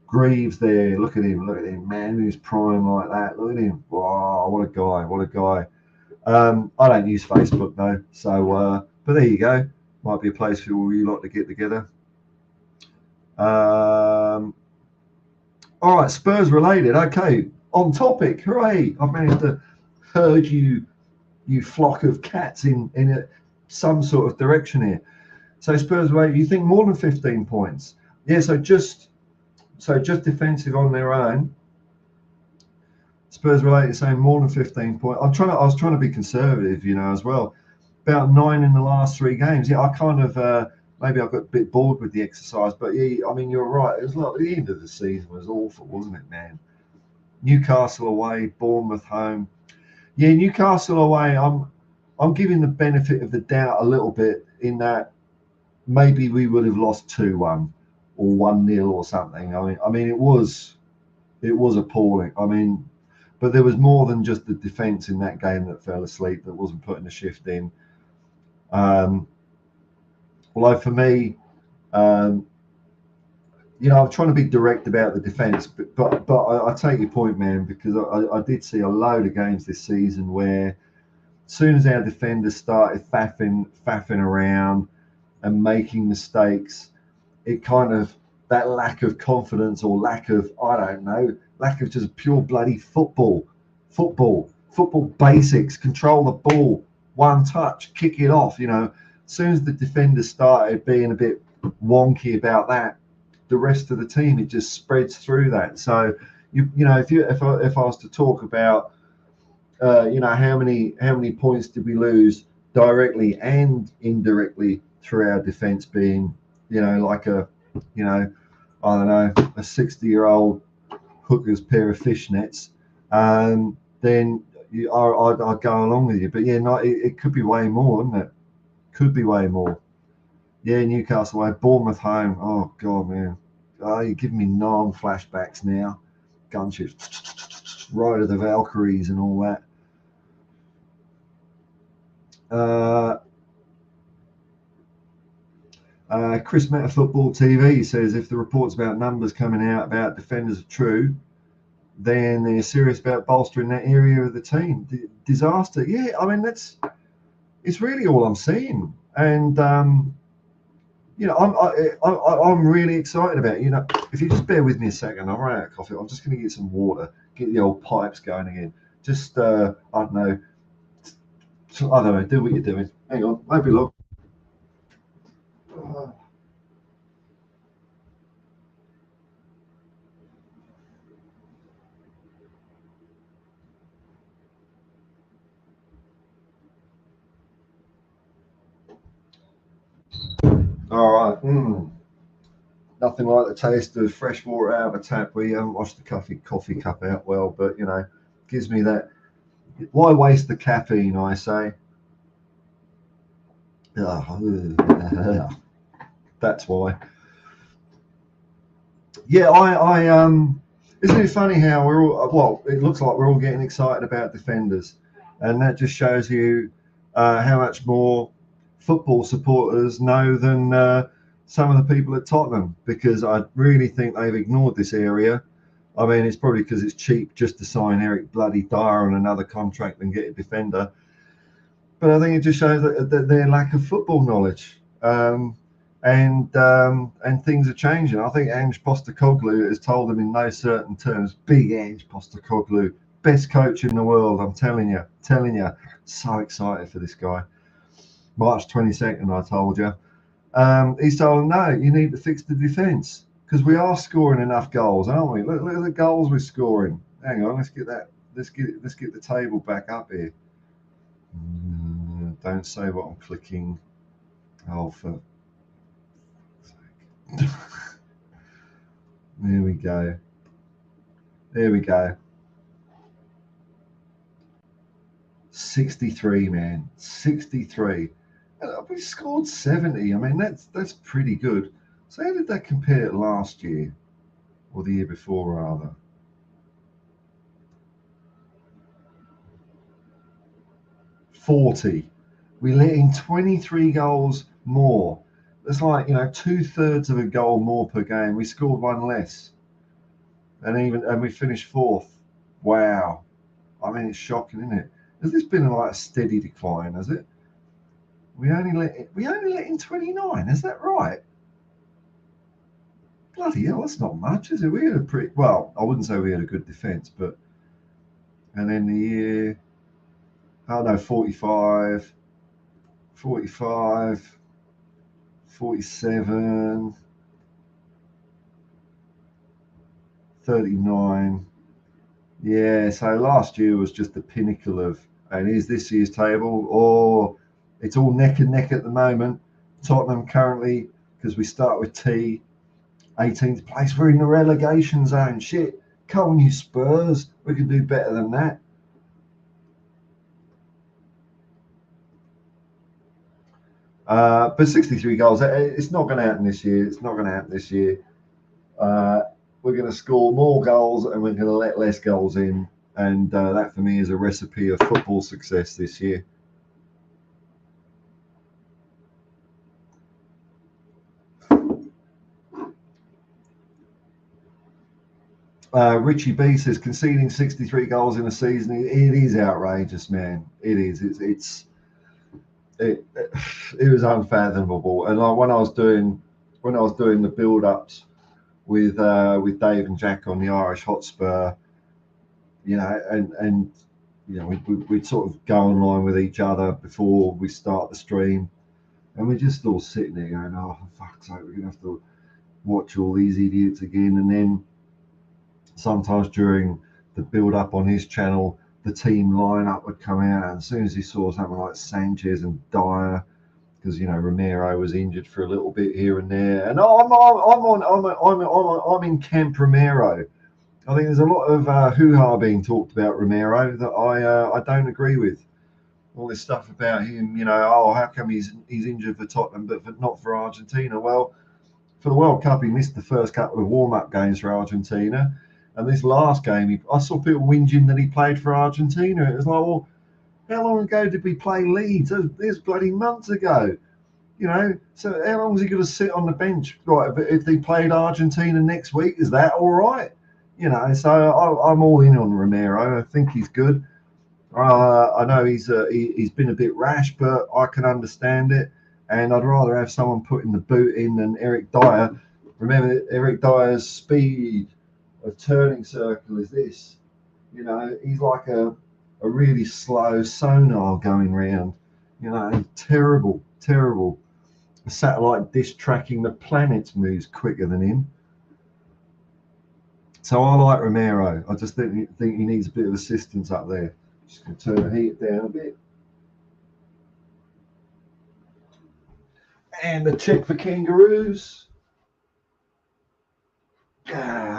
Greaves there. Look at him, man, in his prime like that. Look at him. Wow, what a guy. I don't use Facebook though, so but there you go. Might be a place for all you lot to get together. All right, Spurs related. Okay, on topic. Hooray! I've managed to herd you flock of cats in some sort of direction here. So Spurs related. You think more than 15 points? Yeah. So just defensive on their own. Spurs related saying more than 15 points. I was trying to be conservative, as well. About 9 in the last 3 games. Yeah, I kind of maybe I got a bit bored with the exercise, but yeah, I mean you're right. It was like the end of the season was awful, wasn't it, man? Newcastle away, Bournemouth home. Yeah, Newcastle away. I'm giving the benefit of the doubt a little bit in that maybe we would have lost 2-1 or 1-0 or something. I mean it was appalling. I mean, but there was more than just the defence in that game that fell asleep, that wasn't putting a shift in. Although for me, I'm trying to be direct about the defence, but I take your point, man, because I did see a load of games this season where as soon as our defenders started faffing around and making mistakes, it kind of, that lack of confidence or lack of just pure bloody football basics, control the ball, one touch, kick it off. As soon as the defenders started being a bit wonky about that, the rest of the team. It just spreads through that. So you know, if I was to talk about you know, how many points did we lose directly and indirectly through our defence being, you know, like a, you know, I don't know, a 60-year-old hooker's pair of fishnets, then I'd go along with you. But yeah, no, it could be way more, wouldn't it? Could be way more. Yeah, Newcastle away, Bournemouth home. Oh God, man, oh, you're giving me flashbacks now. Gunships, Ride of the Valkyries, and all that. Chris Meta Football TV says if the reports about numbers coming out about defenders are true, then they're serious about bolstering that area of the team. Disaster. Yeah, I mean, it's really all I'm seeing. And you know, I'm really excited about it. You know, if you just bear with me a second, I'll run out of coffee. I'm just going to get some water, get the old pipes going again. Just I don't know, do what you're doing. Hang on, maybe look. All right. Nothing like the taste of fresh water out of a tap where you haven't washed the coffee cup out well, but you know, gives me that. Why waste the caffeine, I say? That's why. Yeah, isn't it funny how we're all, well, it looks like we're all getting excited about defenders, and that just shows you how much more football supporters know than some of the people at Tottenham, because I really think they've ignored this area. I mean, it's probably because it's cheap just to sign Eric bloody Dyer on another contract and get a defender. But I think it just shows that their lack of football knowledge. And things are changing. I think Ange Postecoglou has told them in no certain terms, big Ange Postecoglou, best coach in the world, I'm telling you. So excited for this guy. March 22nd, I told you. He's told them, no, you need to fix the defence, because we are scoring enough goals, aren't we? Look at the goals we're scoring. Hang on, let's get the table back up here. Don't say what I'm clicking. Oh, for there we go. 63, man. 63. We scored 70. I mean, that's pretty good. So how did that compare to last year, or the year before, rather? $40. We let in 23 goals more. It's like, you know, 2/3 of a goal more per game. We scored one less, and we finished fourth. Wow. I mean, it's shocking, isn't it? Has this been like a steady decline? Has it? We only let in 29. Is that right? Bloody hell, that's not much, is it? We had a pretty, well, I wouldn't say we had a good defence, but, and then the year, oh no, 45, 47, 39. Yeah, so last year was just the pinnacle of, and is this year's table, or it's all neck and neck at the moment. Tottenham currently, because we start with T, 18th place. We're in the relegation zone. Shit, come on, you Spurs. We can do better than that. But 63 goals, it's not going to happen this year. We're going to score more goals and we're going to let less goals in. And that, for me, is a recipe of football success this year. Richie B says conceding 63 goals in a season, it is outrageous, man. It is. It was unfathomable. And like when I was doing the build-ups with Dave and Jack on the Irish Hotspur, you know, and you know, we'd sort of go online with each other before we start the stream, and we're just all sitting there going, oh, for fuck's sake, we're gonna have to watch all these idiots again. And then sometimes during the build up on his channel, the team lineup would come out, and as soon as he saw something like Sanchez and Dyer, because Romero was injured for a little bit here and there, and I'm in camp Romero. I think there's a lot of hoo-ha being talked about Romero that I don't agree with. All this stuff about him, how come he's injured for Tottenham but not for Argentina? Well, for the World Cup, he missed the first couple of warm-up games for Argentina, and this last game, I saw people whinging that he played for Argentina. It was like, well, how long ago did we play Leeds? This bloody months ago. So how long is he going to sit on the bench? Right, but if they played Argentina next week, is that all right? So I'm all in on Romero. I think he's good. I know he's been a bit rash, but I can understand it. And I'd rather have someone putting the boot in than Eric Dyer. Remember, Eric Dyer's speed of turning circle is this. He's like a really slow sonar going round. Terrible. A satellite dish tracking the planets moves quicker than him. So I like Romero. I just think he needs a bit of assistance up there. Just going to turn the heat down a bit. And a check for kangaroos.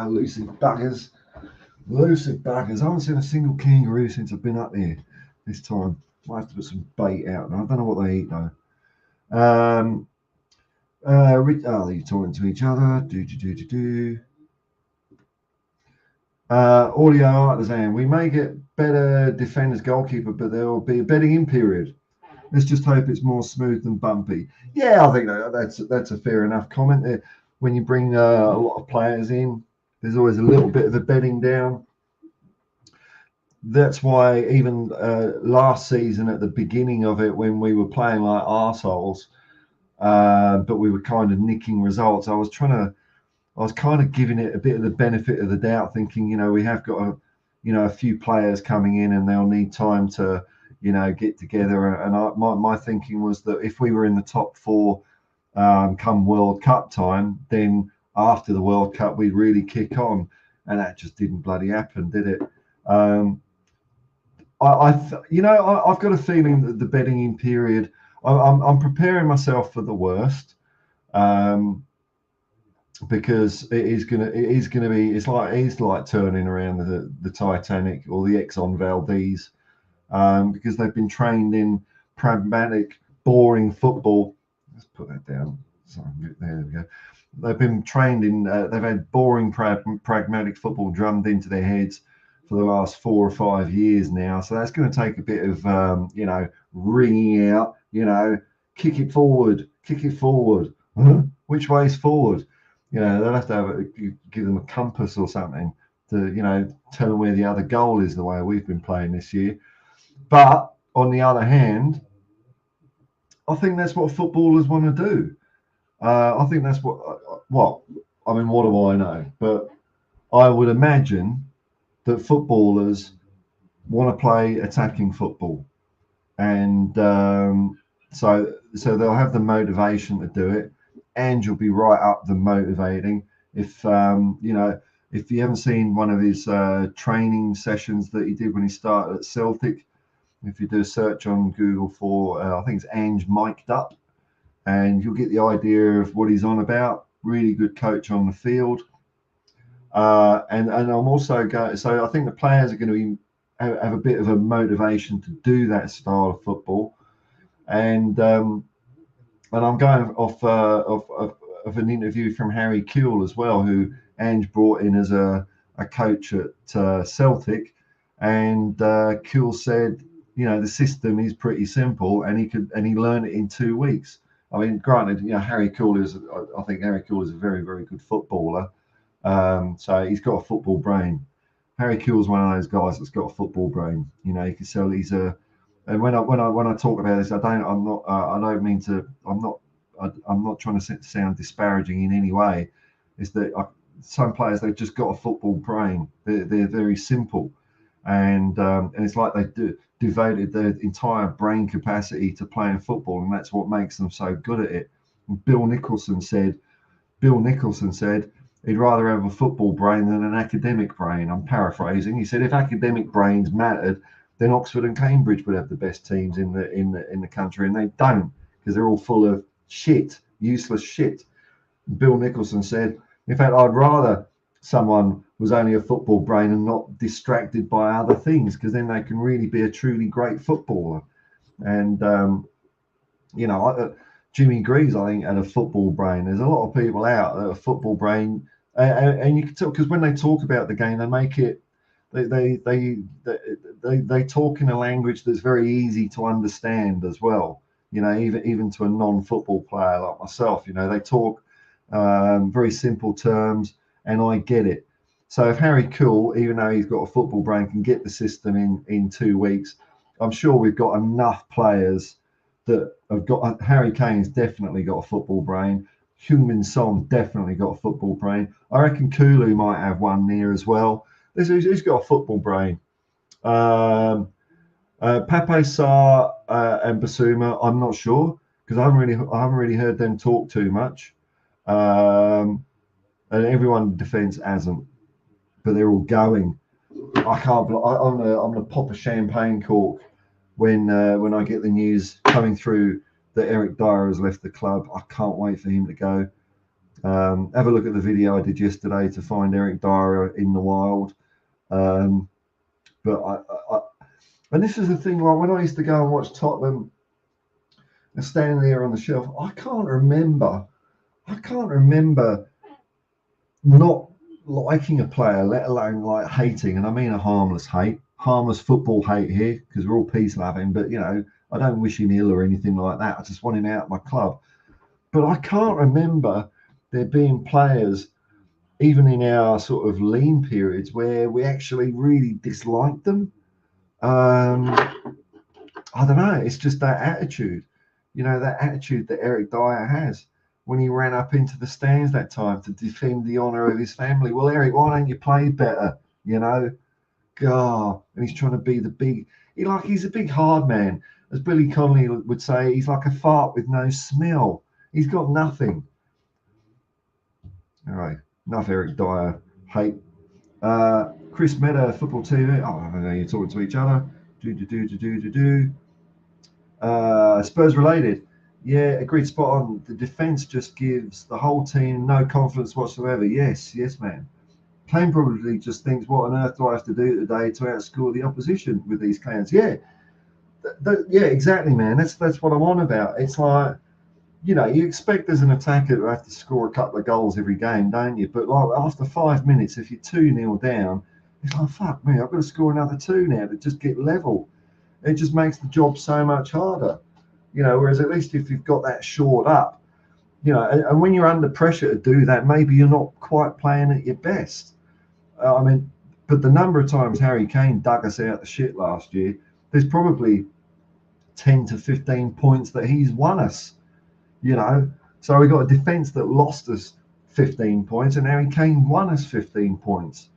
Lucid buggers. I haven't seen a single kangaroo since I've been up here this time. Might have to put some bait out. I don't know what they eat though. They're talking to each other. Audio artisan. We may get better defenders, goalkeeper, but there will be a betting in period. Let's just hope it's more smooth than bumpy. Yeah, I think that's a fair enough comment there. When you bring a lot of players in, there's always a little bit of a bedding down. That's why even last season at the beginning of it, when we were playing like arseholes, but we were kind of nicking results, I was kind of giving it a bit of the benefit of the doubt, thinking, we have got a few players coming in and they'll need time to, get together. And my thinking was that if we were in the top four come World Cup time, then after the World Cup, we'd really kick on. And that just didn't bloody happen, did it? I've got a feeling that the bedding in period, I'm preparing myself for the worst. Because it's like turning around the Titanic or the Exxon Valdez, because they've been trained in pragmatic, boring football. Let's put that down. Sorry, there we go. They've been trained in. They've had boring, pragmatic football drummed into their heads for the last 4 or 5 years now. So that's going to take a bit of ringing out. Kick it forward. Huh? Which way's forward? They'll have to give them a compass or something to, tell them where the other goal is, the way we've been playing this year. But on the other hand, I think that's what footballers want to do. I think that's what do I know? But I would imagine that footballers want to play attacking football. And so they'll have the motivation to do it. Ange will be right up the motivating. If if you haven't seen one of his training sessions that he did when he started at Celtic, if you do a search on Google for I think it's Ange Mic'd Up, and you'll get the idea of what he's on about. Really good coach on the field, and I'm also going. So I think the players are going to have a bit of a motivation to do that style of football, and I'm going off of an interview from Harry Kewell as well, who Ange brought in as a coach at Celtic, and Kewell said, the system is pretty simple, and he learned it in 2 weeks. I mean, granted, Harry Kewell is a very, very good footballer, so he's got a football brain. Harry Kewell's one of those guys that's got a football brain. You can tell he's a. And when I talk about this, I'm not trying to sound disparaging in any way. Is that some players, they've just got a football brain. They're very simple, and it's like they devoted their entire brain capacity to playing football, and that's what makes them so good at it. And Bill Nicholson said Bill Nicholson said he'd rather have a football brain than an academic brain. I'm paraphrasing. He said if academic brains mattered, then Oxford and Cambridge would have the best teams in the country, and they don't, because they're all full of shit, useless shit. Bill Nicholson said, in fact, I'd rather someone was only a football brain and not distracted by other things, because then they can really be a truly great footballer. And Jimmy Greaves, I think, had a football brain. There's a lot of people out that have a football brain, and you can tell, because when they talk about the game, they make it, they talk in a language that's very easy to understand as well. Even to a non-football player like myself, they talk very simple terms, and I get it. So if Harry Cool, even though he's got a football brain, can get the system in 2 weeks, I'm sure we've got enough players that have got. Harry Kane's definitely got a football brain. Heung-min Son definitely got a football brain. I reckon Kulu might have one near as well. Who's got a football brain? Pape Sarr and Basuma, I'm not sure, because I haven't really heard them talk too much. And everyone in defence hasn't, but they're all going. I can't. I'm gonna pop a champagne cork when I get the news coming through that Eric Dyer has left the club. I can't wait for him to go. Have a look at the video I did yesterday to find Eric Dyer in the wild. But I and this is the thing, like when I used to go and watch Tottenham and stand there on the shelf, I can't remember not liking a player, let alone like hating, and I mean a harmless football hate here, because we're all peace loving, but I don't wish him ill or anything like that. I just want him out of my club. But I can't remember there being players, even in our sort of lean periods, where we actually really disliked them. I don't know. It's just that attitude, that attitude that Eric Dyer has when he ran up into the stands that time to defend the honour of his family. Well, Eric, why don't you play better? God, and he's trying to be the big. He's a big hard man, as Billy Connolly would say. He's like a fart with no smell. He's got nothing. All right, enough Eric Dyer hate. Chris Meta, Football TV. Oh, I know you're talking to each other. Spurs related. Yeah, agreed, spot on. The defence just gives the whole team no confidence whatsoever. Yes, man. Kane probably just thinks, what on earth do I have to do today to outscore the opposition with these cans? Yeah, yeah, exactly, man. That's what I'm on about. It's like, you expect as an attacker to have to score a couple of goals every game, don't you? But like after 5 minutes, if you're 2-0 down, it's like, fuck me, I've got to score another 2 now to just get level. It just makes the job so much harder. Whereas at least if you've got that shored up, and when you're under pressure to do that, maybe you're not quite playing at your best. But the number of times Harry Kane dug us out the shit last year, there's probably 10 to 15 points that he's won us, So we got a defence that lost us 15 points, and Harry Kane won us 15 points.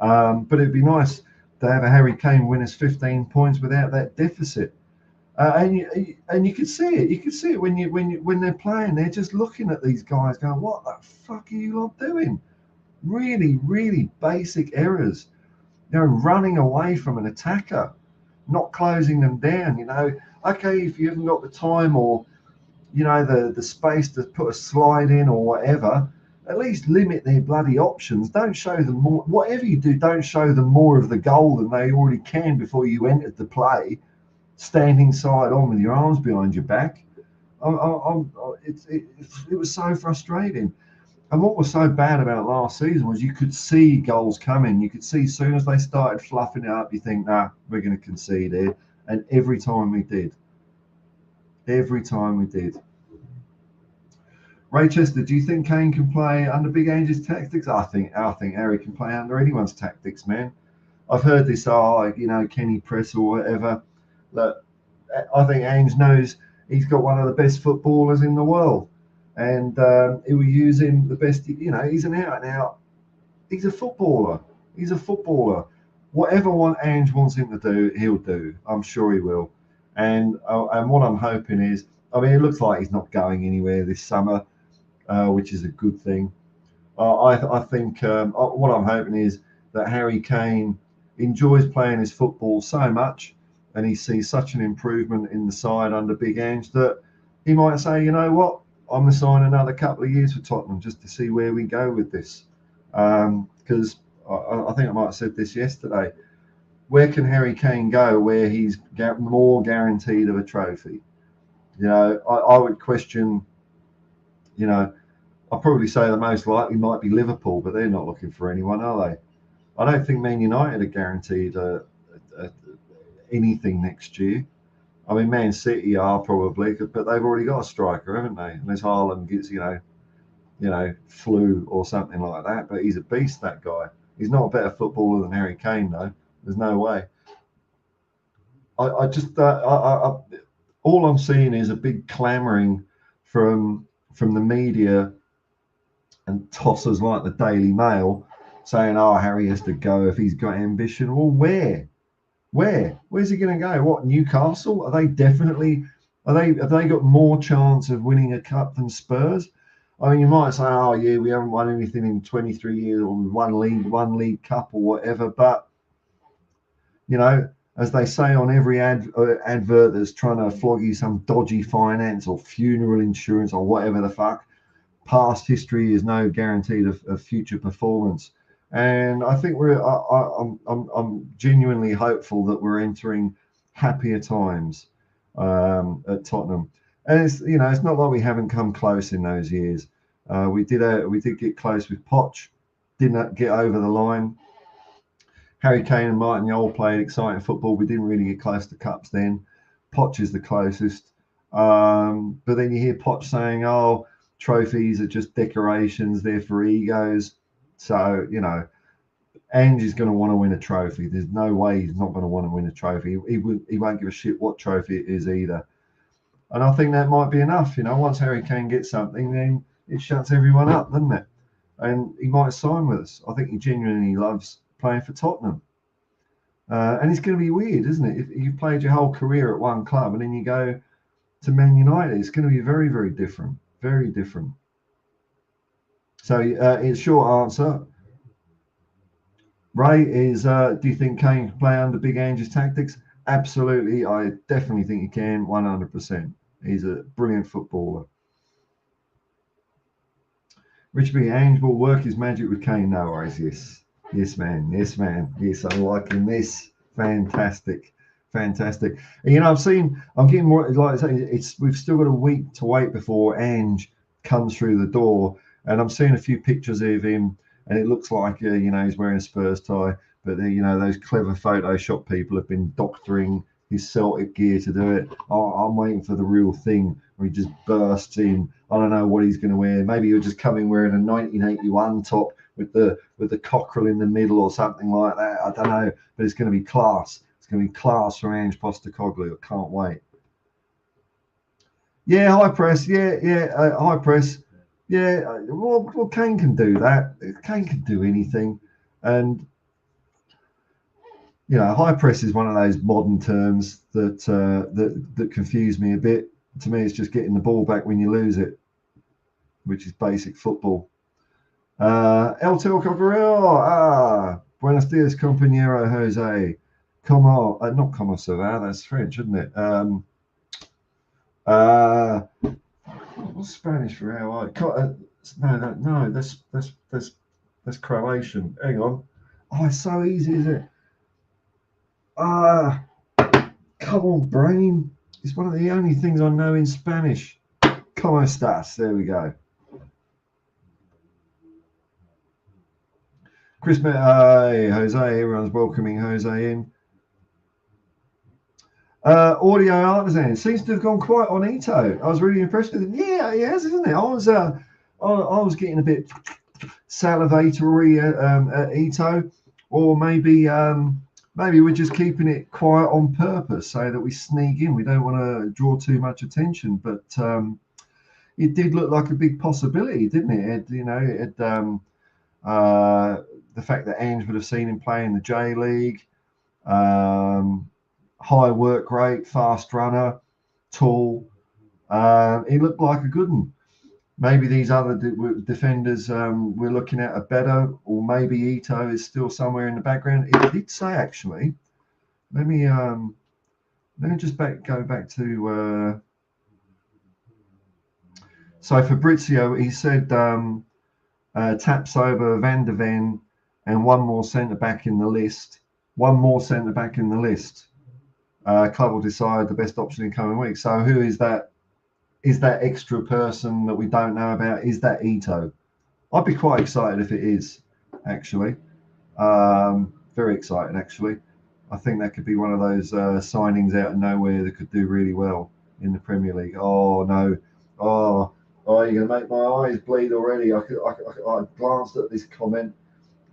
But it'd be nice to have a Harry Kane win us 15 points without that deficit. And you can see it. You can see it when they're playing. They're just looking at these guys, going, "What the fuck are you lot doing?" Really, really basic errors. Running away from an attacker, not closing them down. Okay, if you haven't got the time or the space to put a slide in or whatever, at least limit their bloody options. Don't show them more. Whatever you do, don't show them more of the goal than they already can before you entered the play. Standing side on with your arms behind your back. It was so frustrating. And what was so bad about last season was you could see goals coming. You could see as soon as they started fluffing it up, you think, nah, we're going to concede here. And every time we did. Ray Chester, do you think Kane can play under Big Ange's tactics? I think Harry can play under anyone's tactics, man. I've heard this, Kenny Press or whatever. Look, I think Ange knows he's got one of the best footballers in the world, and he will use him the best. He's an out and out. He's a footballer. Whatever Ange wants him to do, he'll do. I'm sure he will. And what I'm hoping is, it looks like he's not going anywhere this summer. which is a good thing. I think what I'm hoping is that Harry Kane enjoys playing his football so much, and he sees such an improvement in the side under Big Ange that he might say, you know what, I'm going to sign another couple of years for Tottenham just to see where we go with this. Because I think I might have said this yesterday. Where can Harry Kane go where he's more guaranteed of a trophy? You know, I would question, you know, I'll probably say the most likely might be Liverpool, but they're not looking for anyone, are they? I don't think Man United are guaranteed anything next year. I mean, Man City are probably, but they've already got a striker, haven't they? Unless Haaland gets, flu or something like that. But he's a beast, that guy. He's not a better footballer than Harry Kane, though. There's no way. All I'm seeing is a big clamouring from the media and tossers like the Daily Mail saying, "Oh, Harry has to go if he's got ambition." Well, where? Where's he going to go? What, Newcastle? Are they definitely? Have they got more chance of winning a cup than Spurs? I mean, you might say, "Oh, yeah, we haven't won anything in 23 years, or one league cup, or whatever." But you know, as they say on every advert that's trying to flog you some dodgy finance or funeral insurance or whatever the fuck, past history is no guarantee of future performance. And I think I'm genuinely hopeful that we're entering happier times at Tottenham. And it's not like we haven't come close in those years. We did get close with Poch, didn't get over the line. Harry Kane and Martin Jol played exciting football. We didn't really get close to cups then. Poch is the closest. But then you hear Poch saying, "Oh, trophies are just decorations, they're for egos." So, Ange is going to want to win a trophy. There's no way he's not going to want to win a trophy. He won't give a shit what trophy it is either. And I think that might be enough. Once Harry Kane gets something, then it shuts everyone up, doesn't it? And he might sign with us. I think he genuinely loves playing for Tottenham. And it's going to be weird, isn't it? If you've played your whole career at one club and then you go to Man United, it's going to be very, very different. Very different. So, it's short answer. Ray is, do you think Kane can play under Big Ange's tactics? Absolutely. I definitely think he can, 100%. He's a brilliant footballer. Richard B. Ange will work his magic with Kane. No worries. Yes, man. Yes, I'm liking this. Fantastic. And, I'm getting more, like I say, we've still got a week to wait before Ange comes through the door. And I'm seeing a few pictures of him, and it looks like, he's wearing a Spurs tie. But, those clever Photoshop people have been doctoring his Celtic gear to do it. I'm waiting for the real thing where he just bursts in. I don't know what he's going to wear. Maybe he'll just come in wearing a 1981 top with the cockerel in the middle or something like that. I don't know, but it's going to be class. It's going to be class from Ange Postecoglou. I can't wait. Yeah, high press. High press. Yeah, well, Kane can do that. Kane can do anything, and high press is one of those modern terms that confuse me a bit. To me, it's just getting the ball back when you lose it, which is basic football. El Telco Guerrero. Buenos dias, compañero Jose. Como, not como se va, that's French, isn't it? What's Spanish for how I? No, that's Croatian. Hang on. Oh, it's so easy, is it? Come on, brain. It's one of the only things I know in Spanish. ¿Cómo estás? There we go. Chris, hey, Jose, everyone's welcoming Jose in. Audio Artisan seems to have gone quiet on Ito. I was really impressed with him. Yeah, he has, isn't it? I was getting a bit salivatory at Ito, or maybe we're just keeping it quiet on purpose so that we sneak in. We don't want to draw too much attention, but it did look like a big possibility, didn't it? The fact that Ange would have seen him play in the J League, high work rate, fast runner, tall. He looked like a good one. maybe these other defenders we're looking at are better, or maybe Ito is still somewhere in the background. It did say actually. Let me just go back to. So Fabrizio, he said taps over Van der Ven and one more centre back in the list. One more centre back in the list. Club will decide the best option in coming weeks. So who is that? Is that extra person that we don't know about? Is that Ito? I'd be quite excited if it is, actually. Very excited, actually. I think that could be one of those signings out of nowhere that could do really well in the Premier League. Oh, no. Oh, you're going to make my eyes bleed already. I glanced at this comment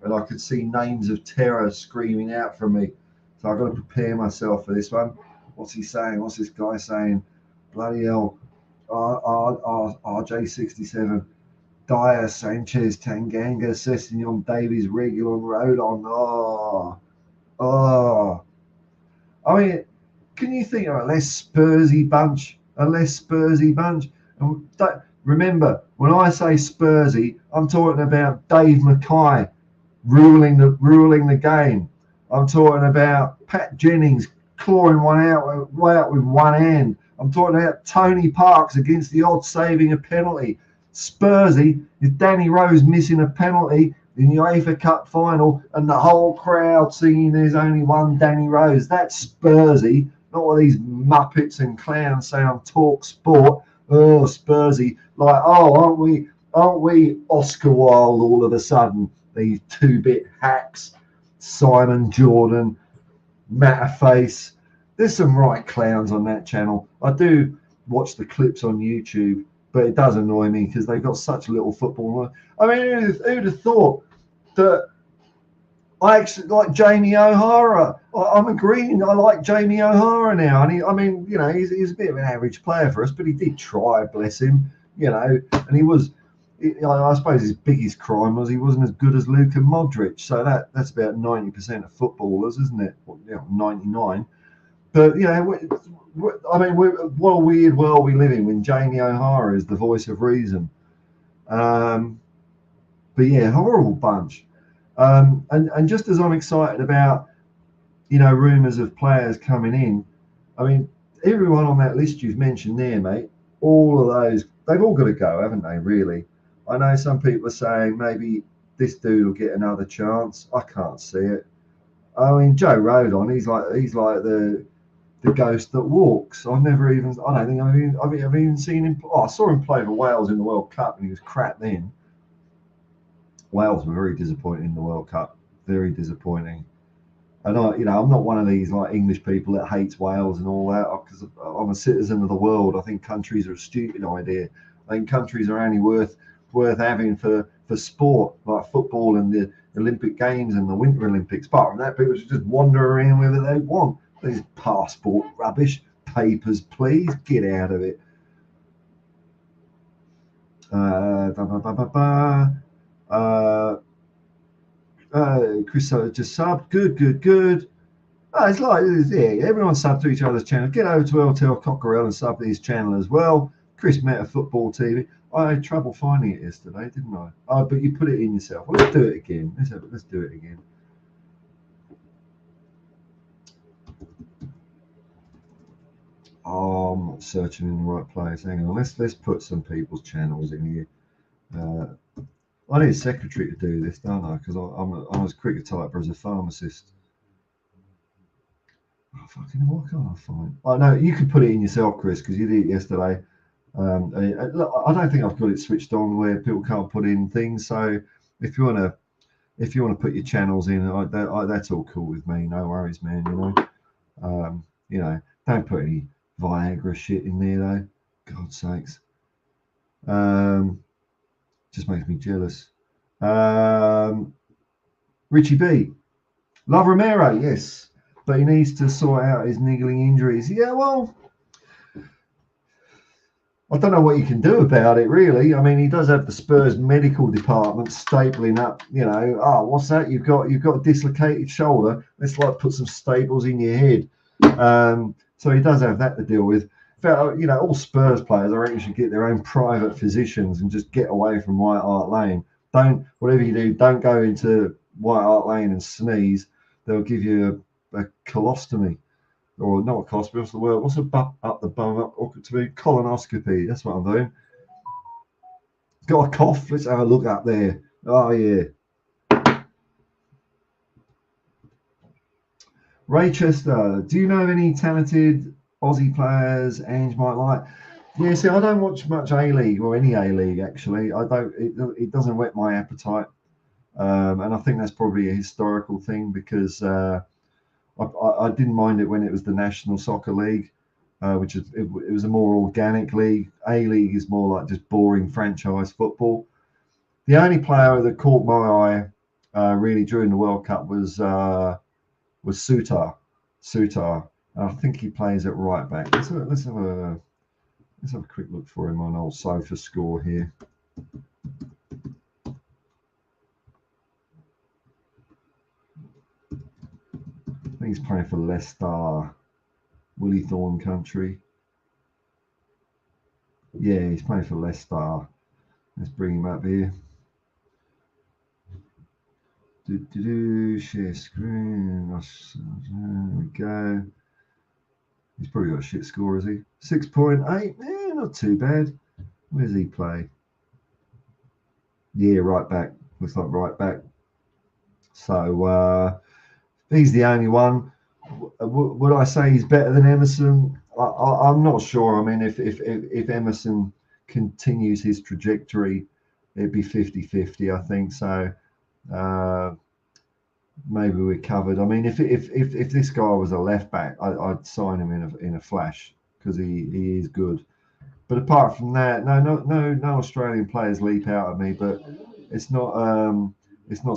and I could see names of terror screaming out from me. So I've got to prepare myself for this one. What's he saying? What's this guy saying? Bloody hell. RJ67. Dyer, Sanchez, Tanganga, Sessegnon, Davies, Reguilon, Rodon. I mean, can you think of a less Spursy bunch? And remember, when I say Spursy, I'm talking about Dave Mackay ruling the game. I'm talking about Pat Jennings clawing one out with one hand. I'm talking about Tony Parks against the odds saving a penalty. Spursy is Danny Rose missing a penalty in the UEFA Cup final and the whole crowd singing there's only one Danny Rose. That's Spursy, not what these muppets and clowns say on Talk Sport. Oh, Spursy, like, aren't we Oscar Wilde all of a sudden? These two-bit hacks, Simon Jordan, Matterface. There's some right clowns on that channel. I do watch the clips on YouTube, but it does annoy me because they've got such little football. I mean, who'd have thought that I actually like Jamie O'Hara? I'm agreeing. I like Jamie O'Hara now, and he's a bit of an average player for us, but he did try, bless him, and he was. I suppose his biggest crime was he wasn't as good as Luka Modric. So that's about 90% of footballers, isn't it? 99. But what a weird world we live in when Jamie O'Hara is the voice of reason. But yeah, horrible bunch. And just as I'm excited about, rumours of players coming in, I mean, everyone on that list you've mentioned there, mate, all of those, they've all got to go, haven't they, really? I know some people are saying maybe this dude will get another chance. I can't see it. I mean, Joe Rodon, he's like the ghost that walks. I don't think I've even seen him. I saw him play for Wales in the World Cup, and he was crap then. Wales were very disappointing in the World Cup. Very disappointing. And I'm not one of these like English people that hates Wales and all that, because I'm a citizen of the world. I think countries are a stupid idea. I think countries are only worth having for sport, like football and the Olympic Games and the Winter Olympics. Apart from that, people should just wander around wherever they want. These passport rubbish. Papers, please, get out of it. Chris just subbed. Good. It's like, yeah, everyone sub to each other's channel. Get over to LTL Cockerell and sub to his channel as well. Chris Meta Football TV. I had trouble finding it yesterday, didn't I? Oh, but you put it in yourself. Well, let's do it again. Let's do it again. Oh, I'm not searching in the right place. Hang on. Let's put some people's channels in here. I need a secretary to do this, don't I? Because I'm as quick a typer as a pharmacist. Oh, fucking, what can't I find? Oh, no, you can put it in yourself, Chris, because you did it yesterday. I don't think I've got it switched on where people can't put in things. So if you want to put your channels in, that's all cool with me. No worries, man. Don't put any Viagra shit in there though. God's sakes. Just makes me jealous. Richie B. Love Romero, yes. But he needs to sort out his niggling injuries. Yeah, well, I don't know what you can do about it, really. I mean, he does have the Spurs medical department stapling up, what's that? You've got a dislocated shoulder. Let's put some staples in your head. So he does have that to deal with. You know, all Spurs players, I reckon, should get their own private physicians and just get away from White Hart Lane. Don't, whatever you do, don't go into White Hart Lane and sneeze. They'll give you a colostomy, or not a colostomy. What's the word? What's a butt up the bum up to be colonoscopy? That's what I'm doing. Got a cough? Let's have a look up there. Oh yeah. Raychester, do you know of any talented Aussie players Ange might like? Yeah, see, I don't watch much A-League or any A-League actually. I don't. It doesn't whet my appetite, and I think that's probably a historical thing because I didn't mind it when it was the National Soccer League, which is it was a more organic league. A-League is more like just boring franchise football. The only player that caught my eye really during the World Cup was Sutar. I think he plays at right back. Let's have a quick look for him on old Sofa Score here. I think he's playing for Leicester, Willie Thorne country. Yeah, he's playing for Leicester. Let's bring him up here. Share screen. There we go. He's probably got a shit score, is he? 6.8. Yeah, not too bad. Where does he play? Yeah, right back. Looks like right back. So he's the only one. Would I say he's better than Emerson? I'm not sure. I mean, if Emerson continues his trajectory, it'd be 50-50, I think. So maybe we're covered. I mean, if this guy was a left back, I'd sign him in a flash because he is good. But apart from that, no Australian players leap out at me. But it's not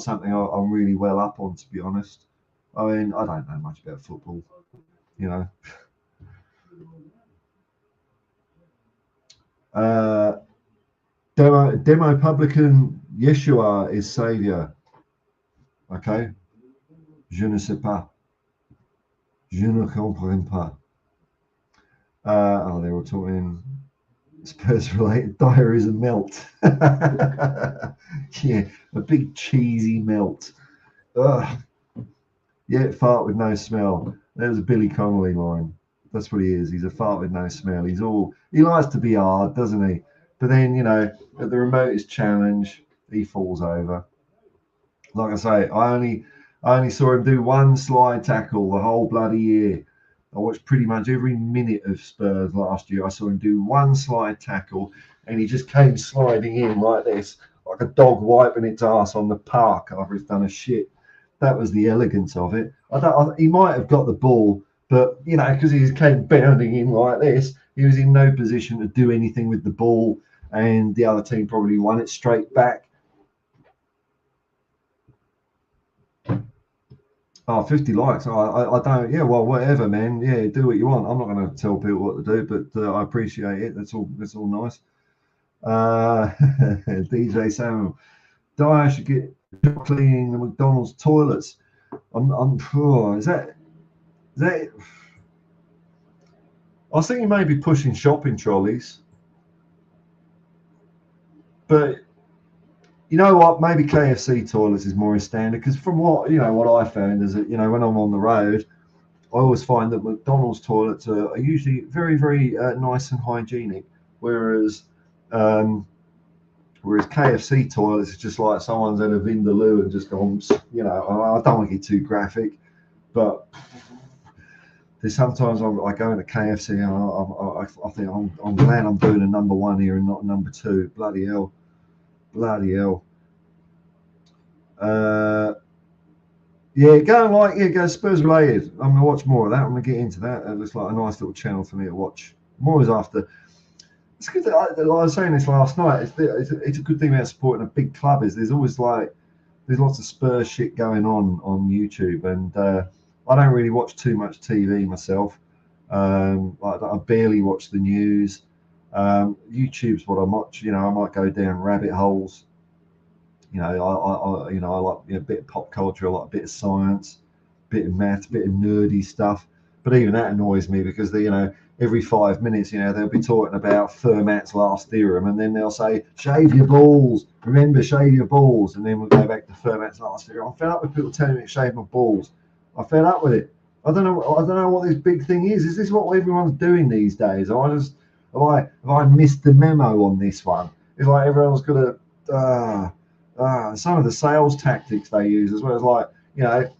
something I'm really well up on, to be honest. I mean, I don't know much about football, you know. Demo Publican Yeshua is Savior. Okay. Je ne sais pas. Je ne comprends pas. They were talking Spurs related diaries and melt. Yeah, a big cheesy melt. Ugh. Yeah, fart with no smell. There's a Billy Connolly line. That's what he is. He's a fart with no smell. He likes to be hard, doesn't he? But then, you know, at the remotest challenge, he falls over. Like I say, I only saw him do one slide tackle the whole bloody year. I watched pretty much every minute of Spurs last year. I saw him do one slide tackle, and he just came sliding in like this, like a dog wiping its ass on the park after it's done a shit. That was the elegance of it. He might have got the ball, but you know, because he just came bounding in like this, he was in no position to do anything with the ball, and the other team probably won it straight back. Oh, 50 likes. I don't. Yeah, well, whatever, man. Yeah, do what you want. I'm not going to tell people what to do, but I appreciate it. That's all nice. DJ Samuel, Dyer should get cleaning the McDonald's toilets. Is that? I was thinking maybe pushing shopping trolleys, but you know what? Maybe KFC toilets is more standard because from what I found is that when I'm on the road, I always find that McDonald's toilets are usually very, very nice and hygienic, whereas KFC toilets is just like someone's had a vindaloo and just gone. I don't want to get too graphic, but there's sometimes I go into KFC and I think I'm glad I'm doing a number one here and not number two. Bloody hell. Yeah, go Spurs related. I'm gonna watch more of that. I'm gonna get into that. It looks like a nice little channel for me to watch. More is after. It's good. I was saying this last night. It's a good thing about supporting a big club is there's always there's lots of Spurs shit going on YouTube, and I don't really watch too much TV myself. I barely watch the news. YouTube's what I watch. I might go down rabbit holes. I like a bit of pop culture, I like a bit of science, a bit of maths, a bit of nerdy stuff. But even that annoys me because every 5 minutes, you know, they'll be talking about Fermat's last theorem, and then they'll say, shave your balls. Remember, shave your balls. And then we'll go back to Fermat's last theorem. I'm fed up with people telling me to shave my balls. I'm fed up with it. I don't know what this big thing is. Is this what everyone's doing these days? Have I missed the memo on this one? It's like everyone's got to some of the sales tactics they use as well as, like, you know,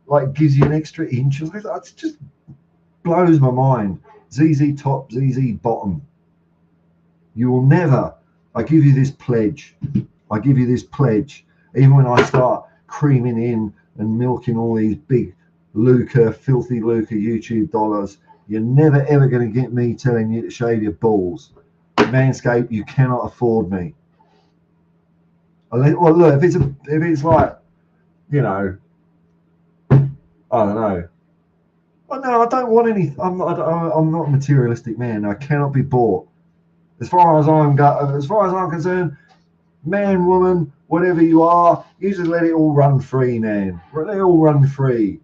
like gives you an extra inch. It just blows my mind. ZZ top, ZZ bottom. You will never. I give you this pledge. Even when I start creaming in and milking all these big filthy Luca YouTube dollars, you're never ever going to get me telling you to shave your balls. Manscaped, you cannot afford me. Well, look, if it's like, you know, I don't know. Oh, no, I don't want any. I'm not a materialistic man. I cannot be bought. As far as I'm concerned, man, woman, whatever you are, you just let it all run free, man. Let it all run free.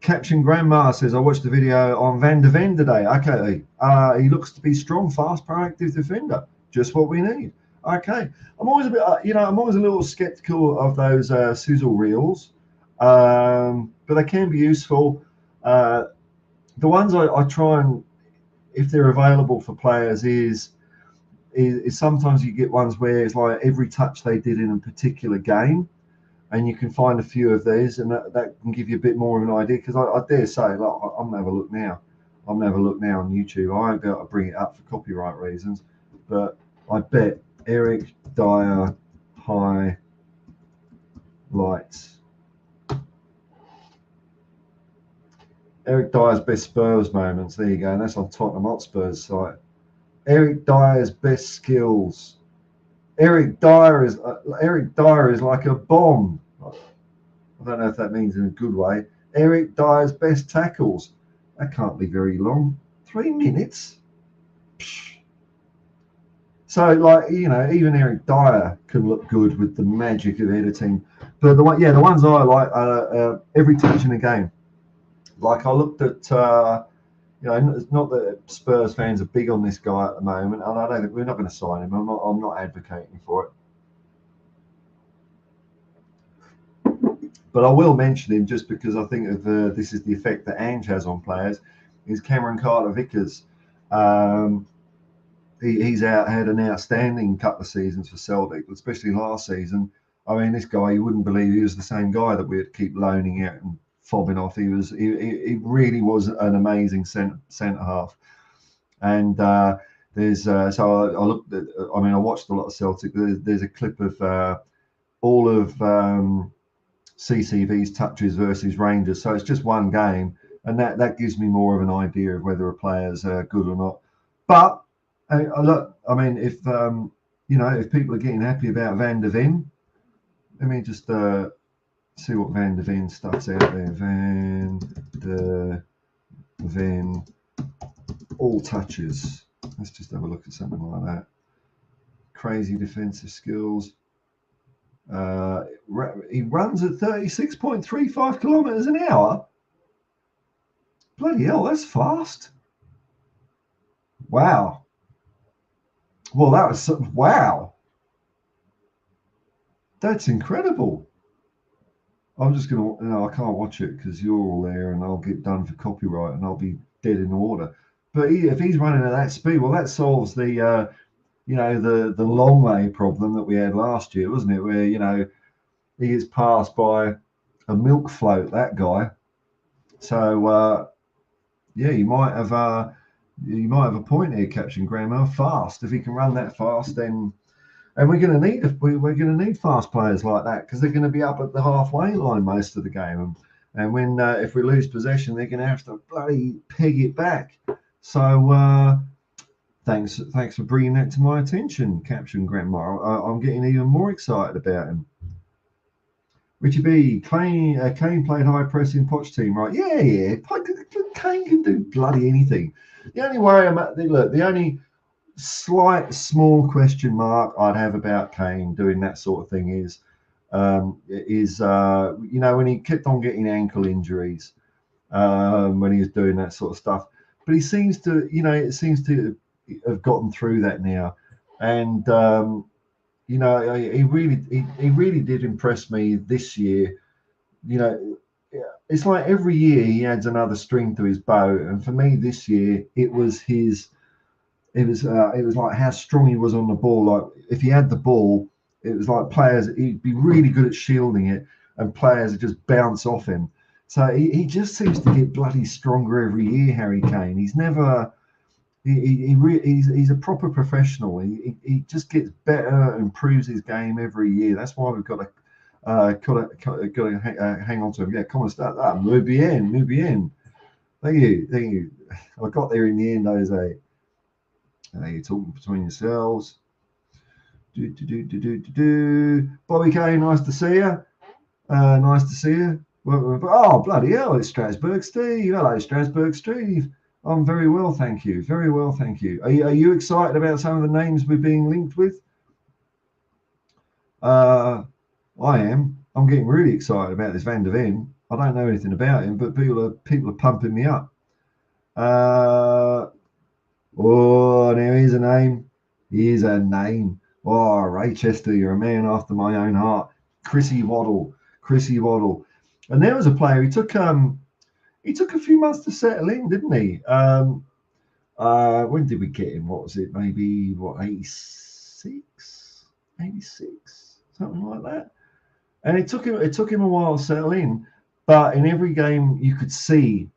Caption Grandma says, I watched the video on Van der Ven today. Okay, he looks to be strong, fast, proactive defender. Just what we need. Okay, I'm always a bit, I'm always a little skeptical of those sizzle reels, but they can be useful. The ones I try and, if they're available for players, is sometimes you get ones where it's like every touch they did in a particular game, and you can find a few of these, and that can give you a bit more of an idea. Because I dare say, like, I'm gonna have a look now. I'm gonna have a look now on YouTube. I won't be able to bring it up for copyright reasons, but I bet Eric Dyer highlights. Eric Dyer's best Spurs moments. There you go. And that's on Tottenham Hotspur's site. Eric Dyer's best skills. Eric Dyer is like a bomb. I don't know if that means in a good way. Eric Dyer's best tackles. That can't be very long. 3 minutes. Psh. So, like, you know, even Eric Dyer can look good with the magic of editing. But the ones I like are every touch in a game. Like, I looked at, it's not that Spurs fans are big on this guy at the moment, and I don't think we're not going to sign him. I'm not advocating for it. But I will mention him just because I think of this is the effect that Ange has on players. Is Cameron Carter-Vickers. He's had an outstanding couple of seasons for Celtic, especially last season. I mean, this guy, you wouldn't believe he was the same guy that we'd keep loaning out and fobbing off. He really was an amazing centre half. And there's so I looked at. I mean, I watched a lot of Celtic. There's a clip of all of CCV's touches versus Rangers. So it's just one game, and that gives me more of an idea of whether a player's good or not. But look, I mean, if if people are getting happy about Van der Ven, let me just see what Van der Ven stuff's out there. Van der Ven, all touches. Let's just have a look at something like that. Crazy defensive skills. He runs at 36.35 kilometers an hour. Bloody hell, that's fast. Wow. Well, that was wow. That's incredible. I'm just gonna. No, I can't watch it because you're all there, and I'll get done for copyright, and I'll be dead in order. But if he's running at that speed, well, that solves the the long way problem that we had last year, wasn't it? Where he gets passed by a milk float, that guy. So you might have a point here, Captain Grandma. Fast. If he can run that fast, then. And we're going to need fast players like that because they're going to be up at the halfway line most of the game, and when if we lose possession, they're going to have to bloody peg it back. So thanks for bringing that to my attention, Captain Grandma. I'm getting even more excited about him. Richie B, Kane played high press in Poch team, right? Yeah. Kane can do bloody anything. The only worry the only slight small question mark I'd have about Kane doing that sort of thing is is when he kept on getting ankle injuries when he was doing that sort of stuff. But he seems to, it seems to have gotten through that now, and he really did impress me this year. It's like every year he adds another string to his bow, and for me this year it was like how strong he was on the ball. Like if he had the ball, it was like he'd be really good at shielding it, and players would just bounce off him. So he just seems to get bloody stronger every year, Harry Kane. He's never he's a proper professional. He just gets better and improves his game every year. That's why we've got to hang on to him. Yeah, come on, start that. Muy bien. Thank you. I got there in the end, Jose. You're talking between yourselves. Bobby K, nice to see you. Nice to see you. Oh, bloody hell, it's Strasbourg Steve. Hello, Strasbourg Steve. I'm very well, thank you. Very well, thank you. Are you excited about some of the names we're being linked with? I am. I'm getting really excited about this Van der Ven. I don't know anything about him, but people are pumping me up. Oh, now here's a name. Here's a name. Oh, Ray Chester, you're a man after my own heart. Chrissy Waddle. And there was a player. He took a few months to settle in, didn't he? When did we get him? What was it? Maybe 86, something like that. And it took him a while to settle in, but in every game you could see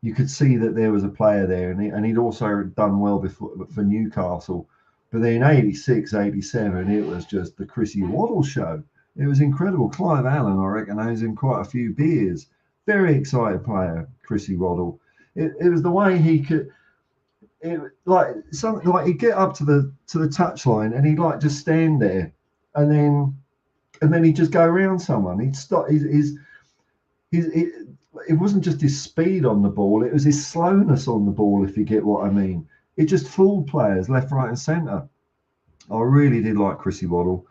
that there was a player there, and he'd also done well before for Newcastle. But then 86, 87, it was just the Chrissy Waddle show. It was incredible. Clive Allen, I reckon, owes him quite a few beers. Very excited player, Chrissy Waddle. It was the way he could, he'd get up to the touchline and he'd like just stand there, and then he'd just go around someone. He'd stop. It wasn't just his speed on the ball; it was his slowness on the ball. If you get what I mean, it just fooled players left, right, and centre. I really did like Chrissy Waddle.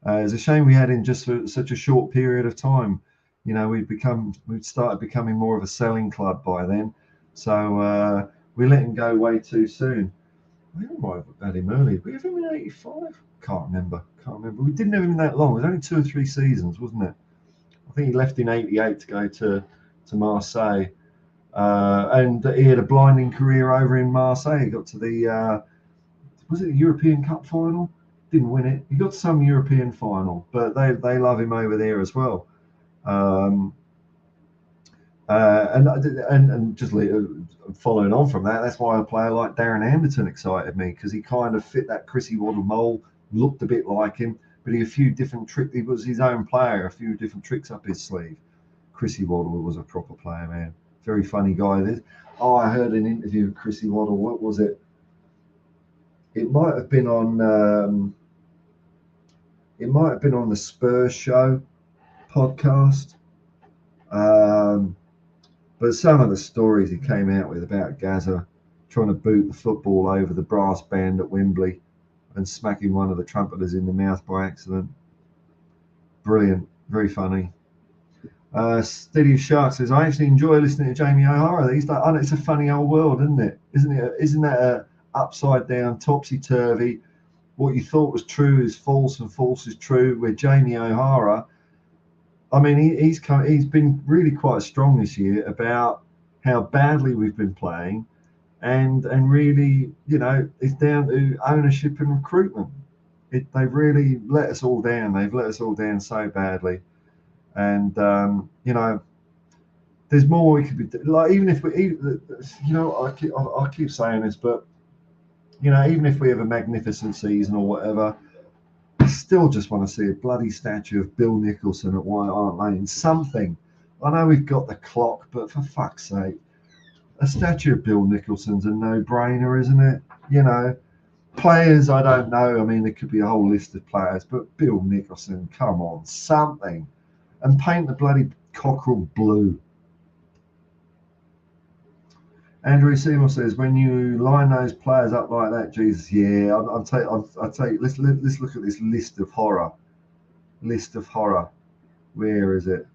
It's a shame we had him just for such a short period of time. We'd started becoming more of a selling club by then, so we let him go way too soon. We might have had him early. Did we have him in '85? Can't remember. We didn't have him that long. It was only 2 or 3 seasons, wasn't it? I think he left in '88 to go to Marseille, and he had a blinding career over in Marseille. He got to the was it the European Cup final? Didn't win it. He got to some European final, but they love him over there as well. And just following on from that, that's why a player like Darren Anderton excited me, because he kind of fit that Chrissy Waddle mold, looked a bit like him, but he had a few different tricks. He was his own player, a few different tricks up his sleeve. Chrissy Waddle was a proper player, man. Very funny guy. I heard an interview with Chrissy Waddle. What was it? It might have been on the Spurs show podcast. But some of the stories he came out with about Gaza trying to boot the football over the brass band at Wembley and smacking one of the trumpeters in the mouth by accident. Brilliant. Very funny. Steady Shark says, I actually enjoy listening to Jamie O'Hara these days. It's a funny old world, isn't it? Isn't that a upside down, topsy-turvy? What you thought was true is false, and false is true. With Jamie O'Hara, I mean, he's been really quite strong this year about how badly we've been playing, and really, it's down to ownership and recruitment. They've really let us all down. They've let us all down so badly, and there's more we could be doing. Like, even if we, I keep saying this, but even if we have a magnificent season or whatever, I still just want to see a bloody statue of Bill Nicholson at White Hart Lane. Something. I know we've got the clock, but for fuck's sake, a statue of Bill Nicholson's a no-brainer, isn't it? Players, I don't know. I mean, there could be a whole list of players, but Bill Nicholson, come on, something. And paint the bloody cockerel blue. Andrew Seymour says, when you line those players up like that, Jesus, yeah, I'll tell you, let's look at this list of horror. Where is it?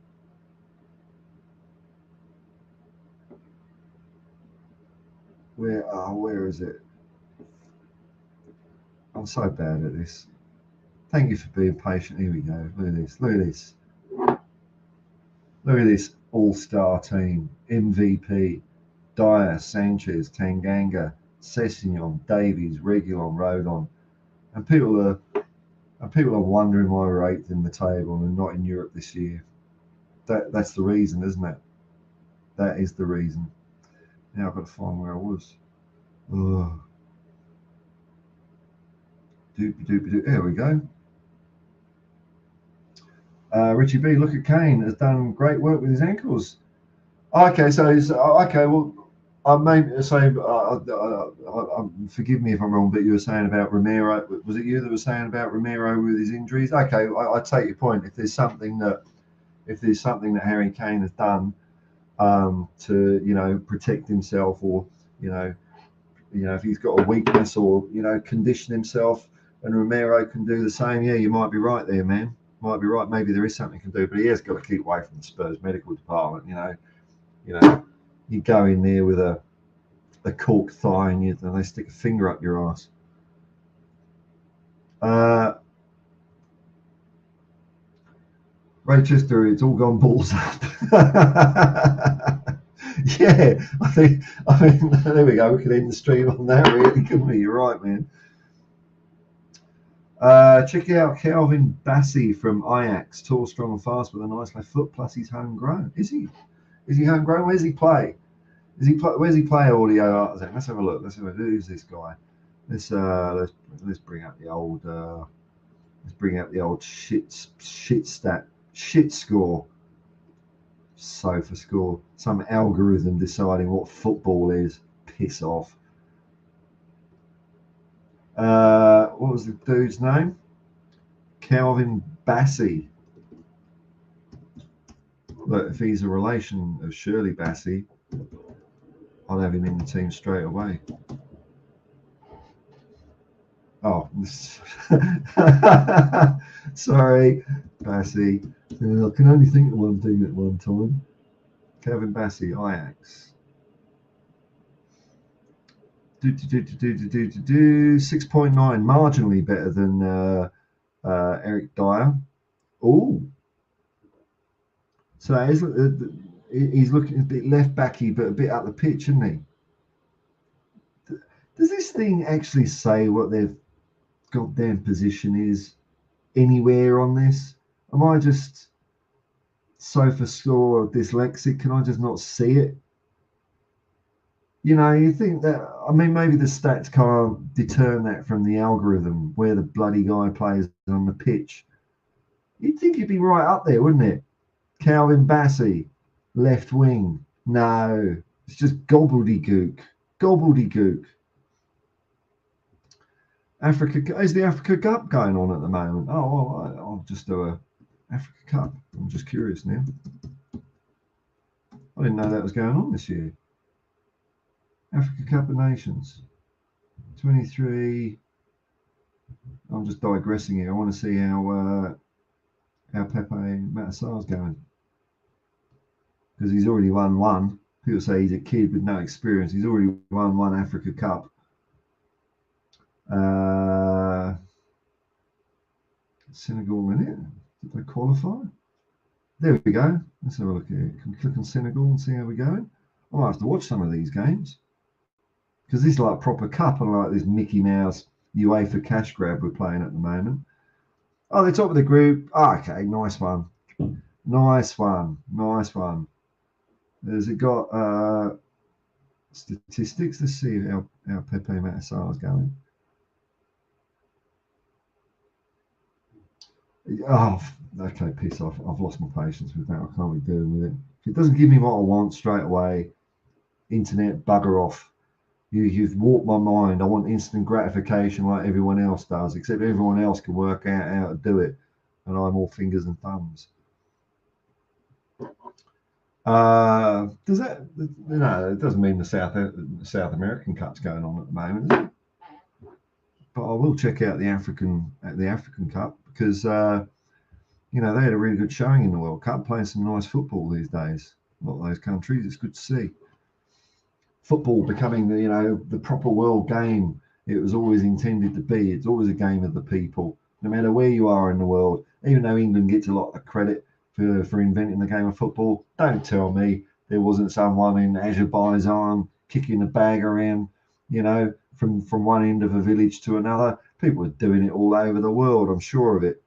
Where is it? I'm so bad at this. Thank you for being patient. Here we go. Look at this. Look at this. Look at this all-star team. MVP, Dyer, Sanchez, Tanganga, Sessegnon, Davies, Reguilon, Rodon. And people are wondering why we're eighth in the table and not in Europe this year. That's the reason, isn't it? That is the reason. Now I've got to find where I was. Oh. Doopy. There we go. Richie B, look at Kane, has done great work with his ankles. Okay, so okay. Well, I may say, forgive me if I'm wrong, but you were saying about Romero. Was it you that was saying about Romero with his injuries? Okay, I take your point. If there's something that Harry Kane has done to protect himself, or if he's got a weakness, or condition himself, and Romero can do the same, yeah, you might be right there, man. Might be right. Maybe there is something he can do, but he has got to keep away from the Spurs medical department. You go in there with a cork thigh and they stick a finger up your ass. Rochester, it's all gone balls up. Yeah, I mean, there we go. We could end the stream on that, really, couldn't we? You're right, man. Check out Calvin Bassey from Ajax. Tall, strong, and fast with a nice left foot. Plus, he's homegrown. Is he? Is he homegrown? Where's he play? Where's he play? Audio Artisan. Let's have a look. Who's this guy? Let's bring up the old. Let's bring up the old shit score. Sofa score. Some algorithm deciding what football is. Piss off. What was the dude's name? Calvin Bassey. Look, if he's a relation of Shirley Bassey, I'll have him in the team straight away. Oh, sorry, Bassey. I can only think of one thing at one time. Calvin Bassey, Ajax. 6.9, marginally better than Eric Dyer. Oh, so he's looking a bit left backy, but a bit up the pitch, isn't he? Does this thing actually say what their goddamn position is anywhere on this? Am I just sofa score dyslexic? Can I just not see it? You think that, I mean, maybe the stats can't determine that from the algorithm where the bloody guy plays on the pitch. You'd think he'd be right up there, wouldn't it? Calvin Bassey, left wing. No, it's just gobbledygook. Is the Africa Cup going on at the moment? Oh, well, I'll just do a Africa Cup. I'm just curious now. I didn't know that was going on this year. Africa Cup of Nations, 23. I'm just digressing here. I want to see how Pepe Matasar's going, because he's already won one. People say he's a kid with no experience. He's already won one Africa Cup. Senegal in it. Did they qualify? There we go. Let's have a look here. Can we click on Senegal and see how we're going? I might have to watch some of these games, because this is like proper cup, unlike this Mickey Mouse UEFA cash grab we're playing at the moment. Oh, they're top of the group. Oh, okay, nice one. Has it got statistics? Let's see how Pepe Matasar is going. Oh, okay, piss off. I've lost my patience with that. I can't be dealing with it. If it doesn't give me what I want straight away, internet, bugger off. You've warped my mind. I want instant gratification like everyone else does, except everyone else can work out how to do it, and I'm all fingers and thumbs. Does that? No, it doesn't mean the South American Cup's going on at the moment, is it? But I will check out the African Cup, because you know, they had a really good showing in the World Cup, playing some nice football these days. A lot of those countries, it's good to see. Football becoming the, you know, the proper world game it was always intended to be. It's always a game of the people, no matter where you are in the world. Even though England gets a lot of credit for inventing the game of football, don't tell me there wasn't someone in Azerbaijan kicking a bag around, you know, from one end of a village to another. People are doing it all over the world, I'm sure of it.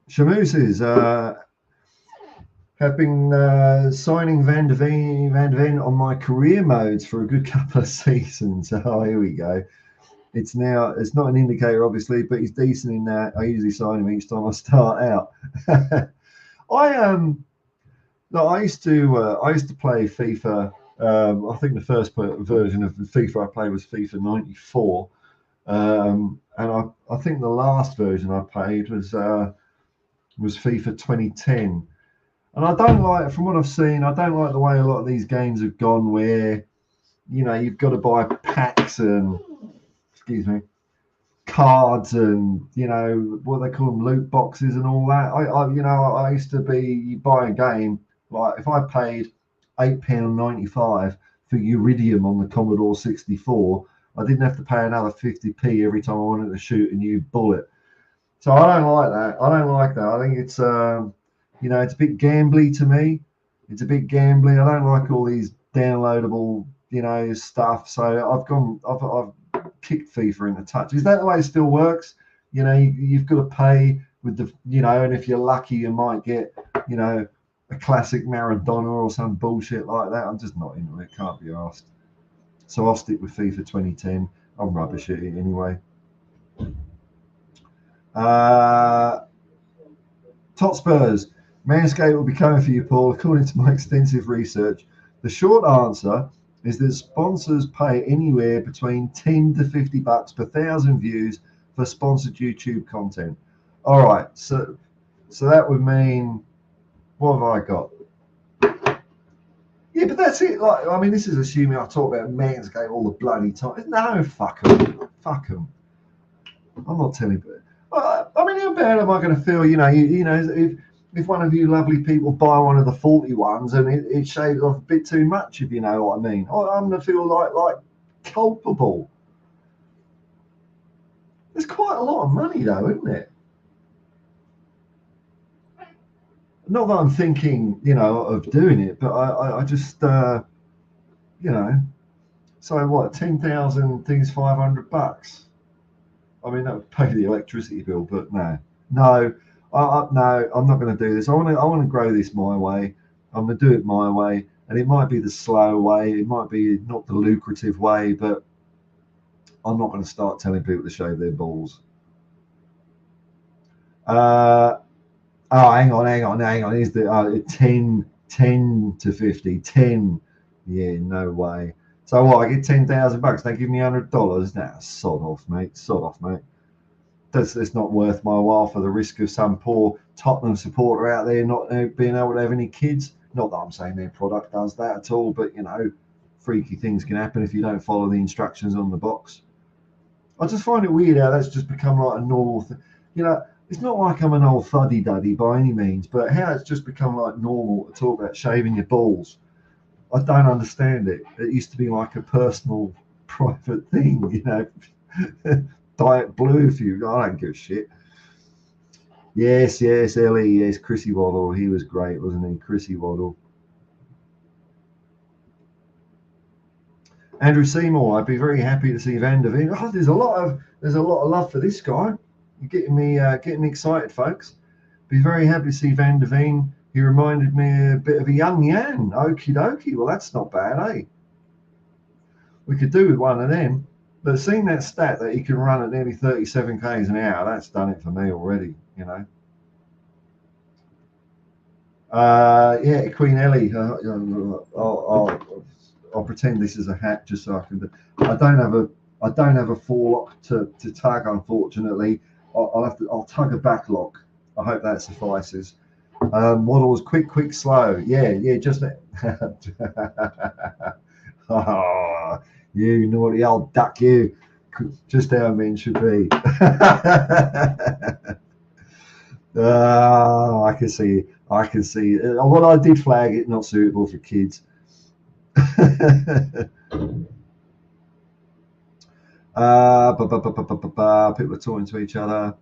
Shamooses have been signing Van de Ven on my career modes for a good couple of seasons. Oh, here we go. It's not an indicator, obviously, but he's decent in that. I usually sign him each time I start out. I used to play FIFA. I think the first version of the FIFA I played was FIFA 94. And I think the last version I played was FIFA 2010. And I don't like, from what I've seen, I don't like the way a lot of these games have gone where, you know, you've got to buy packs and, excuse me, cards and, you know, what they call them, loot boxes and all that. I used to be, you buy a game, like if I paid £8.95 for Iridium on the Commodore 64, I didn't have to pay another 50p every time I wanted to shoot a new bullet. So I don't like that. I think it's, you know, it's a bit gambly to me. It's a bit gambly. I don't like all these downloadable, you know, stuff. So I've kicked FIFA into touch. Is that the way it still works? You know, you've got to pay with the, you know, and if you're lucky, you might get, you know, a classic Maradona or some bullshit like that. I'm just not into it. Can't be asked. So I'll stick with FIFA 2010. I'm rubbish at it anyway. Top Spurs. Manscaped will be coming for you, Paul. According to my extensive research, the short answer is that sponsors pay anywhere between 10 to $50 per 1,000 views for sponsored YouTube content. All right, so that would mean, what have I got? Yeah, but that's it. Like, I mean, this is assuming I talk about Manscaped all the bloody time. No, fuck them. Fuck them. I'm not telling you. I mean, how bad am I going to feel? You know, if one of you lovely people buy one of the 40 ones and it shaves off a bit too much, if you know what I mean, I'm going to feel like culpable. There's quite a lot of money, though, isn't it? Not that I'm thinking, you know, of doing it, but I just, you know, so what? 10,000 things, $500. I mean, that would pay the electricity bill, but no, no, I'm not going to do this. I want to grow this my way. I'm going to do it my way, and it might be the slow way. It might be not the lucrative way, but I'm not going to start telling people to shave their balls. Oh, hang on. Is the 10 to 50, 10? Yeah, no way. So what? I get $10,000. They give me $100. Nah, sod off, mate. It's not worth my while for the risk of some poor Tottenham supporter out there not being able to have any kids. Not that I'm saying their product does that at all, but you know, freaky things can happen if you don't follow the instructions on the box. I just find it weird how that's just become like a normal thing. You know, it's not like I'm an old fuddy-duddy by any means, but how it's just become like normal to talk about shaving your balls. I don't understand it. It used to be like a personal, private thing, you know. Diet blue if you, I don't give a shit. Yes, Ellie, yes, Chrissy Waddle. He was great, wasn't he? Chrissy Waddle. Andrew Seymour, I'd be very happy to see Van der Ven. Oh, there's a lot of love for this guy. You're getting me excited, folks. Be very happy to see Van der Ven. He reminded me a bit of a young Yan. Okie dokie. Well, that's not bad, eh? We could do with one of them. But seeing that stat that he can run at nearly 37 k's an hour, that's done it for me already, you know. Yeah, Queen Ellie. I'll pretend this is a hat just so I can. I don't have a forelock to tug, unfortunately. I'll tug a backlock. I hope that suffices. Models quick, slow. Yeah, just. Oh, you naughty old duck, you. Just how men should be. I can see. I can see. Well, I did flag it not suitable for kids. People are talking to each other.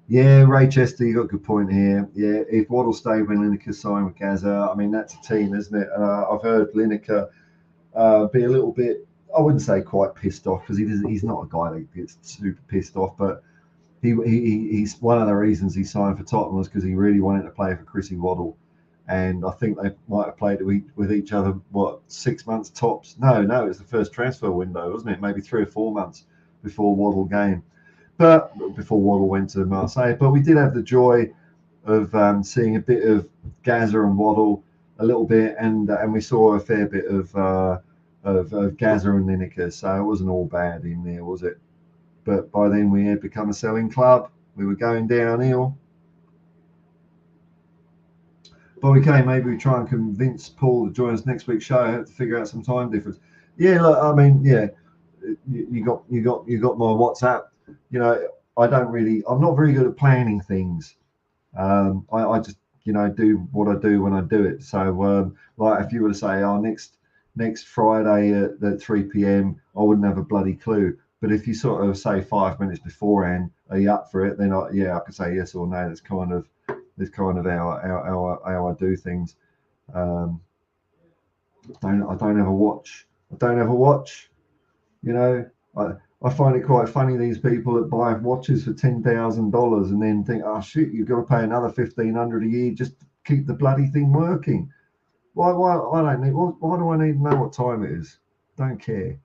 Yeah, Ray Chester, you got a good point here. Yeah, if Waddle stayed when Lineker signed with Gaza, I mean, that's a team, isn't it? I've heard Lineker be a little bit, I wouldn't say quite pissed off, because he's not a guy that gets super pissed off, but he's one of the reasons he signed for Tottenham was because he really wanted to play for Chrissy Waddle. And I think they might have played with each other, 6 months tops? No, it was the first transfer window, wasn't it? Maybe 3 or 4 months before Waddle came. But before Waddle went to Marseille. But we did have the joy of seeing a bit of Gaza and Waddle a little bit, and we saw a fair bit of Gaza and Lineker. So it wasn't all bad in there, was it? But by then we had become a selling club. We were going downhill. Bobby K, maybe we try and convince Paul to join us next week's show. I have to figure out some time difference. Yeah, look, I mean, yeah, you got my WhatsApp. You know, I'm not very good at planning things. I just, do what I do when I do it. So, like, if you were to say, next Friday at 3 p.m., I wouldn't have a bloody clue. But if you sort of say 5 minutes beforehand, are you up for it? Then I could say yes or no. That's kind of how I do things. I don't have a watch. I find it quite funny, these people that buy watches for $10,000 and then think, oh shit, you've got to pay another $1,500 a year just to keep the bloody thing working. Why do I need to know what time it is? Don't care.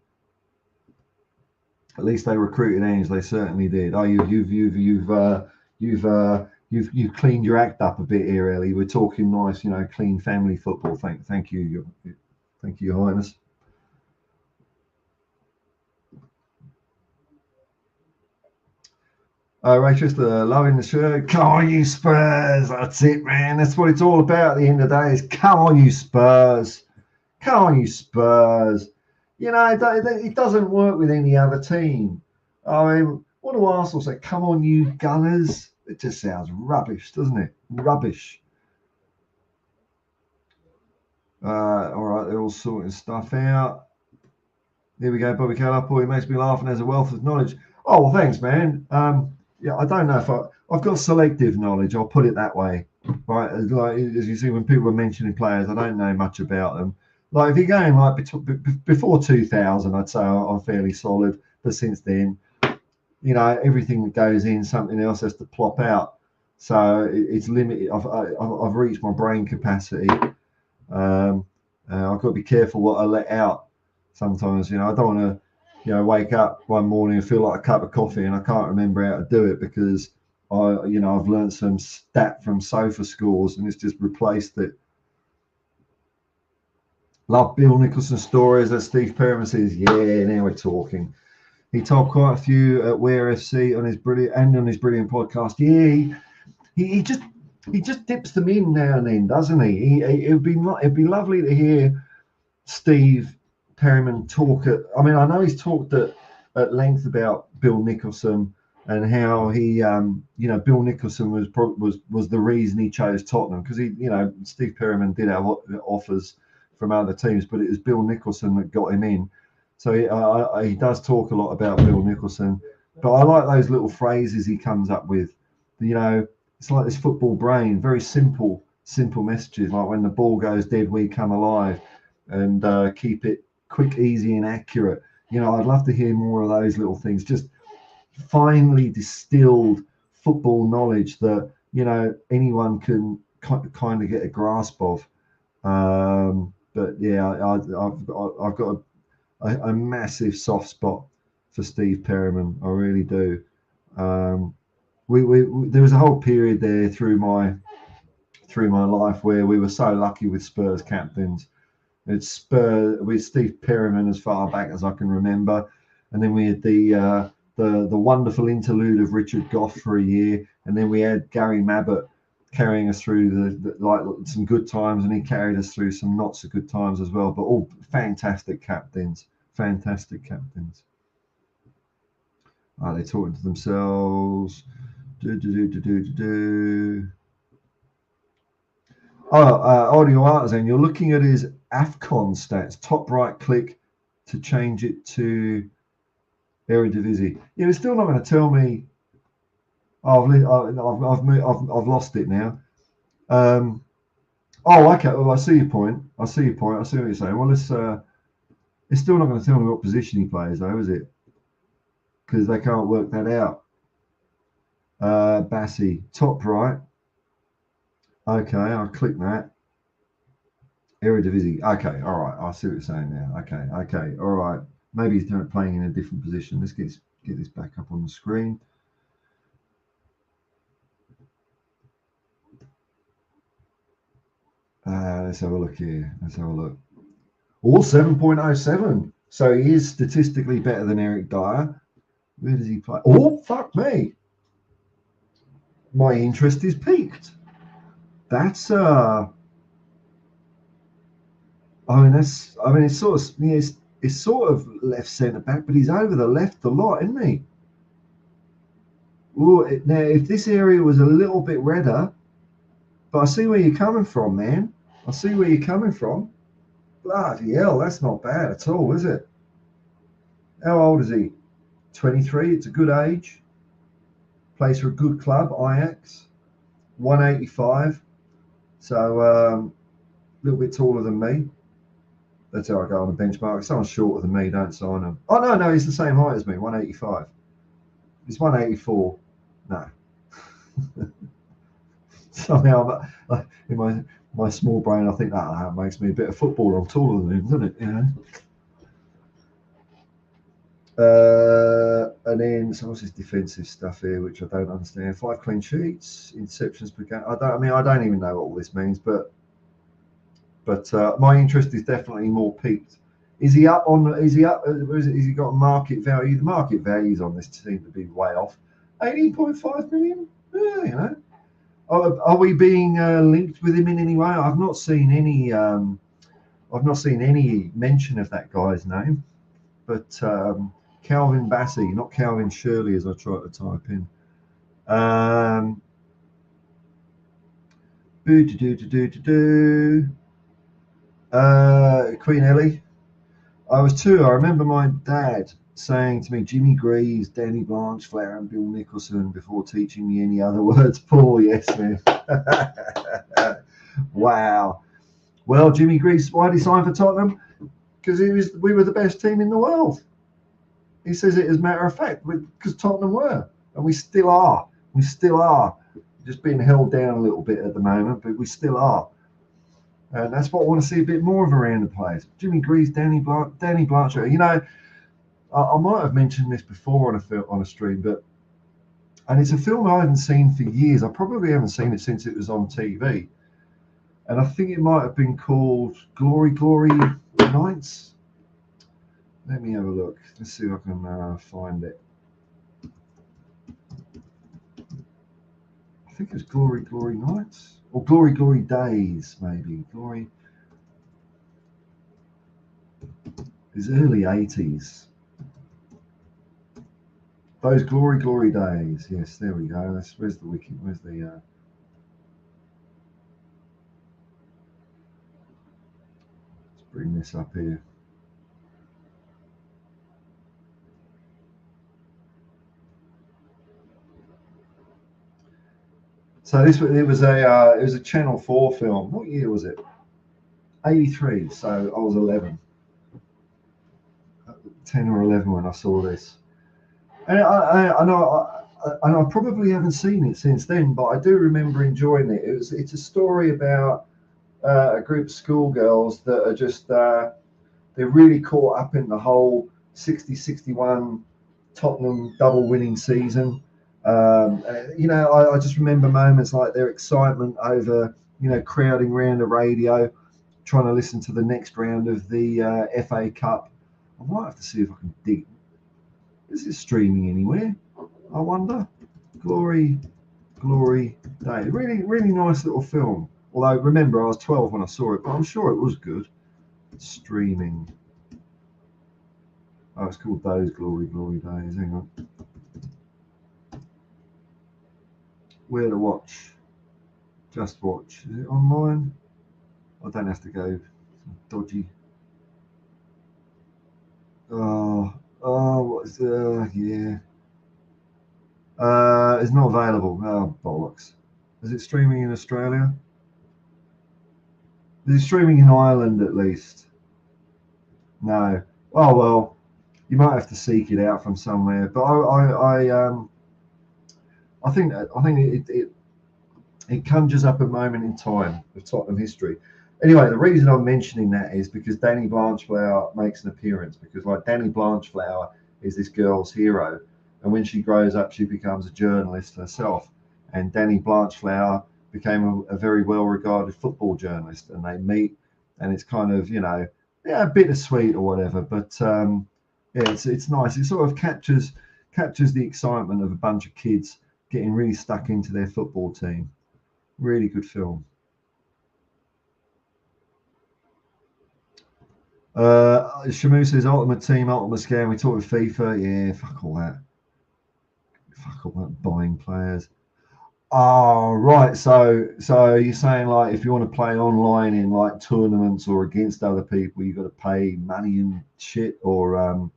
At least they recruited Ange. They certainly did. Oh, you've cleaned your act up a bit here, Ellie. We're talking nice, clean family football. Thank you, Your Highness. Rachel, loving the show. Come on, you Spurs. That's it, man. That's what it's all about at the end of the day. Is come on, you Spurs. Come on, you Spurs. It doesn't work with any other team. I mean, what do Arsenal say? Come on, you Gunners. It just sounds rubbish, doesn't it? Rubbish. All right, they're all sorting stuff out. Here we go, Bobby Callappoy. He makes me laugh and has a wealth of knowledge. Oh, well, thanks, man. Yeah, I don't know if I've got selective knowledge. I'll put it that way. Right, like as you see, when people are mentioning players, I don't know much about them. Like if you're going like before 2000, I'd say I'm fairly solid. But since then, everything that goes in, something else has to plop out. So it's limited. I've reached my brain capacity. I've got to be careful what I let out. Sometimes, I don't want to, wake up one morning and feel like a cup of coffee and I can't remember how to do it because I've learned some stat from sofa scores and it's just replaced it. Love Bill Nicholson stories, as Steve Perriman says. Yeah, now we're talking. He told quite a few at Wear FC on his brilliant podcast. Yeah, he just dips them in now and then, doesn't he? It'd be lovely to hear Steve Perriman talk. I know he's talked at length about Bill Nicholson and how he, Bill Nicholson was the reason he chose Tottenham because Steve Perriman did have offers from other teams, but it was Bill Nicholson that got him in. So he does talk a lot about Bill Nicholson, but I like those little phrases he comes up with. It's like this football brain, very simple messages, like when the ball goes dead, we come alive, and keep it quick, easy, and accurate. I'd love to hear more of those little things, just finely distilled football knowledge that anyone can kind of get a grasp of. But yeah, I've got a massive soft spot for Steve Perriman. I really do. There was a whole period there through my life where we were so lucky with Spurs captains. It's Spurs with Steve Perriman as far back as I can remember, and then we had the wonderful interlude of Richard Gough for a year, and then we had Gary Mabbott carrying us through some good times, and he carried us through some not so good times as well. But all fantastic captains. Are they talking to themselves? Audio Artisan, you're looking at his AFCON stats. Top right click to change it to Eredivisie. Yeah, it's still not going to tell me. Oh, I've lost it now. Oh, okay. Well, I see your point. I see what you're saying. Well, it's still not going to tell me what position he plays, though, is it? Because they can't work that out. Bassi, top right. Okay, I'll click that. Eredivisie. Okay, all right. I see what you're saying now. Okay, all right. Maybe he's playing in a different position. Let's get this back up on the screen. Let's have a look here. Let's have a look. All 7.07. So he is statistically better than Eric Dyer. Where does he play? Oh, fuck me. My interest is piqued. That's it's sort of it's sort of left centre back, but he's over the left a lot, isn't he? Ooh, now if this area was a little bit redder, but I see where you're coming from, man. I see where you're coming from. Bloody hell, that's not bad at all, is it? How old is he? 23. It's a good age. Plays for a good club, Ajax. 185. So a little bit taller than me. That's how I go on the benchmark. If someone's shorter than me, don't sign them. Oh, no, he's the same height as me, 185. He's 184. No. Somehow, in my small brain, I think that makes me a bit of footballer. I'm taller than him, doesn't it? You know? And then, so what's this defensive stuff here, which I don't understand? 5 clean sheets, interceptions per game. I don't even know what all this means, but my interest is definitely more peaked. Is he up? Has he got a market value? The market values on this seem to be way off. 18.5 million. Yeah, you know. Are we being linked with him in any way? I've not seen any. I've not seen any mention of that guy's name, but Calvin Bassi, not Calvin Shirley, as I try to type in. Queen Ellie. I was 2. I remember my dad saying to me, Jimmy Greaves, Danny Blanchflower, and Bill Nicholson before teaching me any other words. Paul, yes, man. Wow. Well, Jimmy Greaves, why did he sign for Tottenham? Because we were the best team in the world. He says it as a matter of fact, because Tottenham were, and we still are. We still are. Just being held down a little bit at the moment, but we still are. And that's what I want to see a bit more of around the place. Jimmy Greaves, Danny Blanchard. You know, I might have mentioned this before on a stream, and it's a film I haven't seen for years. I probably haven't seen it since it was on TV. And I think it might have been called Glory Nights. Let me have a look. Let's see if I can find it. I think it's Glory Nights. Or Glory Days, maybe. Glory. It's early 80s. Those Glory Days. Yes, there we go. Where's the wiki? Where's the... Let's bring this up here. So it was a Channel 4 film. What year was it? 83. So I was 11. 10 or 11 when I saw this. And I know I probably haven't seen it since then, but I do remember enjoying it. It's a story about a group of schoolgirls that are just they're really caught up in the whole 60-61 Tottenham double winning season. You know, I just remember moments like their excitement over, you know, crowding around the radio, trying to listen to the next round of the FA Cup. I might have to see if I can dig. Is it streaming anywhere? I wonder. Glory Day. Really nice little film. Although, remember, I was 12 when I saw it, but I'm sure it was good. Streaming. Oh, it's called Those Glory Days. Hang on. where to watch. Just watch. Is it online? I don't have to go dodgy. What's yeah. It's not available. Oh, bollocks. Is it streaming in Australia? Is it streaming in Ireland at least? No. Oh well, you might have to seek it out from somewhere. But I think it conjures up a moment in time of Tottenham history. Anyway, the reason I'm mentioning that is because Danny Blanchflower makes an appearance. Because like Danny Blanchflower is this girl's hero, and when she grows up, she becomes a journalist herself. And Danny Blanchflower became a very well-regarded football journalist, and they meet, and it's kind of bittersweet or whatever. But it's nice. It sort of captures the excitement of a bunch of kids getting really stuck into their football team. Really good film. Shamu says Ultimate Team, Ultimate Scam. We talk with FIFA. Yeah, fuck all that. Fuck all that buying players. Oh, right. So you're saying like if you want to play online in like tournaments or against other people, you've got to pay money and shit, or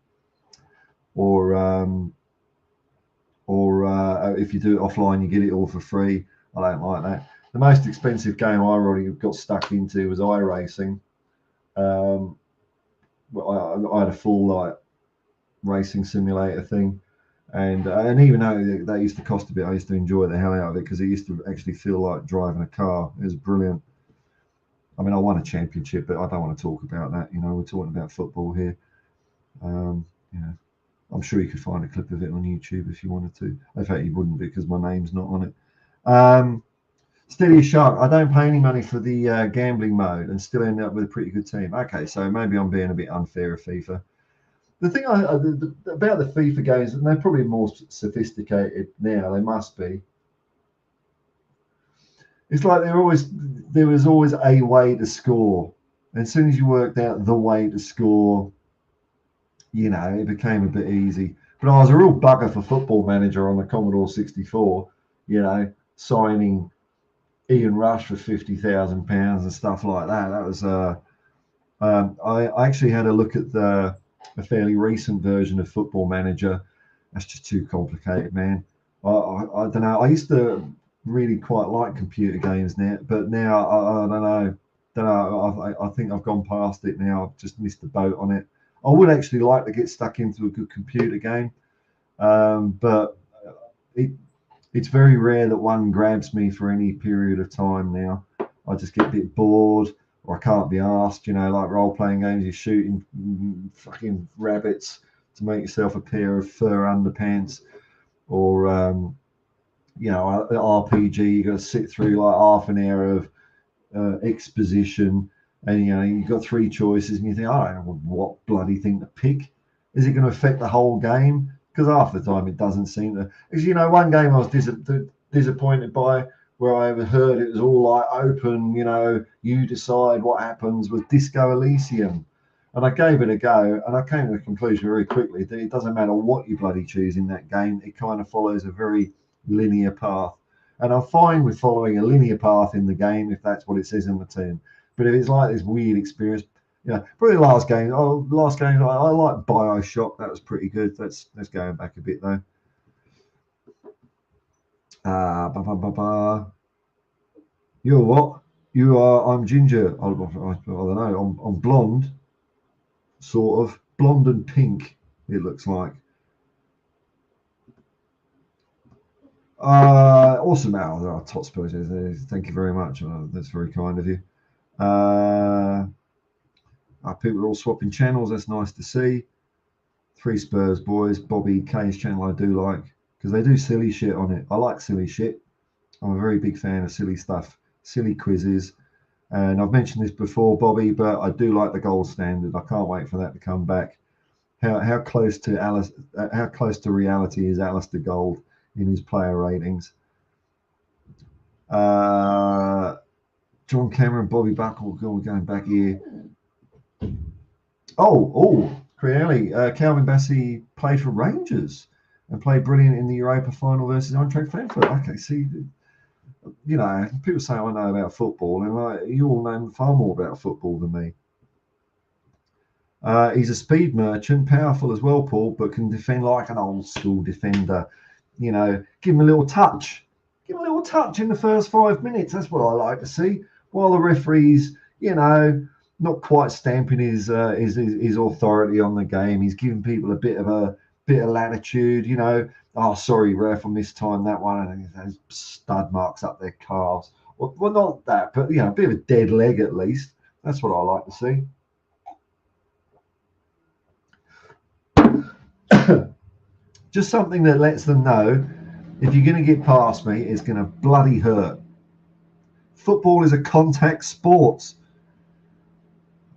if you do it offline, you get it all for free. I don't like that. The most expensive game I already got stuck into was iRacing. I had a full like racing simulator thing, and even though that used to cost a bit, I used to enjoy the hell out of it because it used to actually feel like driving a car. It was brilliant. I mean, I won a championship, but I don't want to talk about that. We're talking about football here. I'm sure you could find a clip of it on YouTube if you wanted to. In fact, you wouldn't because my name's not on it. Steady as Shark. I don't pay any money for the gambling mode and still end up with a pretty good team. Okay, so maybe I'm being a bit unfair of FIFA. The thing about the FIFA games, and they're probably more sophisticated now. They must be. It's like there was always a way to score. And as soon as you worked out the way to score, it became a bit easy. But I was a real bugger for Football Manager on the Commodore 64. Signing Ian Rush for £50,000 and stuff like that. That was I actually had a look at a fairly recent version of Football Manager. That's just too complicated, man. I don't know. I used to really quite like computer games now, but now I don't know. I think I've gone past it now. I've just missed the boat on it. I would actually like to get stuck into a good computer game, but it's very rare that one grabs me for any period of time now. I just get a bit bored, or I can't be asked. Like role-playing games, you're shooting fucking rabbits to make yourself a pair of fur underpants, or RPG. You got to sit through like half an hour of exposition, and you've got three choices, and you think, I don't know what bloody thing to pick. Is it going to affect the whole game? Because half the time it doesn't seem to. Because one game I was disappointed by, where I heard it was all like open, you decide what happens, with Disco Elysium. And I gave it a go, and I came to the conclusion very quickly that it doesn't matter what you bloody choose in that game, it kind of follows a very linear path. And I'm fine with following a linear path in the game if that's what it says in the tin. But if it's like this weird experience, probably the last game I like BioShock. That was pretty good. Let's go back a bit though. You're what? You are. I'm ginger. I don't know. I'm blonde, sort of blonde and pink. It looks like. Awesome, Al. Tot Spurs. Thank you very much. That's very kind of you. People are all swapping channels. That's nice to see. 3 Spurs boys. Bobby K's channel I do like because they do silly shit on it. I like silly shit. I'm a very big fan of silly stuff, silly quizzes. And I've mentioned this before, Bobby, but I do like the gold standard. I can't wait for that to come back. How close to reality is Alistair Gold in his player ratings? John Cameron, Bobby Buckle, we're going back here. Creeley, Calvin Bassey played for Rangers and played brilliant in the Europa final versus Eintracht Frankfurt. Okay, see, you know, people say I know about football, and like you all know far more about football than me. He's a speed merchant, powerful as well, Paul, but can defend like an old school defender. You know, give him a little touch. Give him a little touch in the first 5 minutes. That's what I like to see. While the referee's, you know, not quite stamping his authority on the game, he's giving people a bit of latitude. You know, oh sorry, ref, I missed time that one, and there's stud marks up their calves. Well, not that, but you know, a bit of a dead leg at least. That's what I like to see. Just something that lets them know if you're going to get past me, it's going to bloody hurt. Football is a contact sport.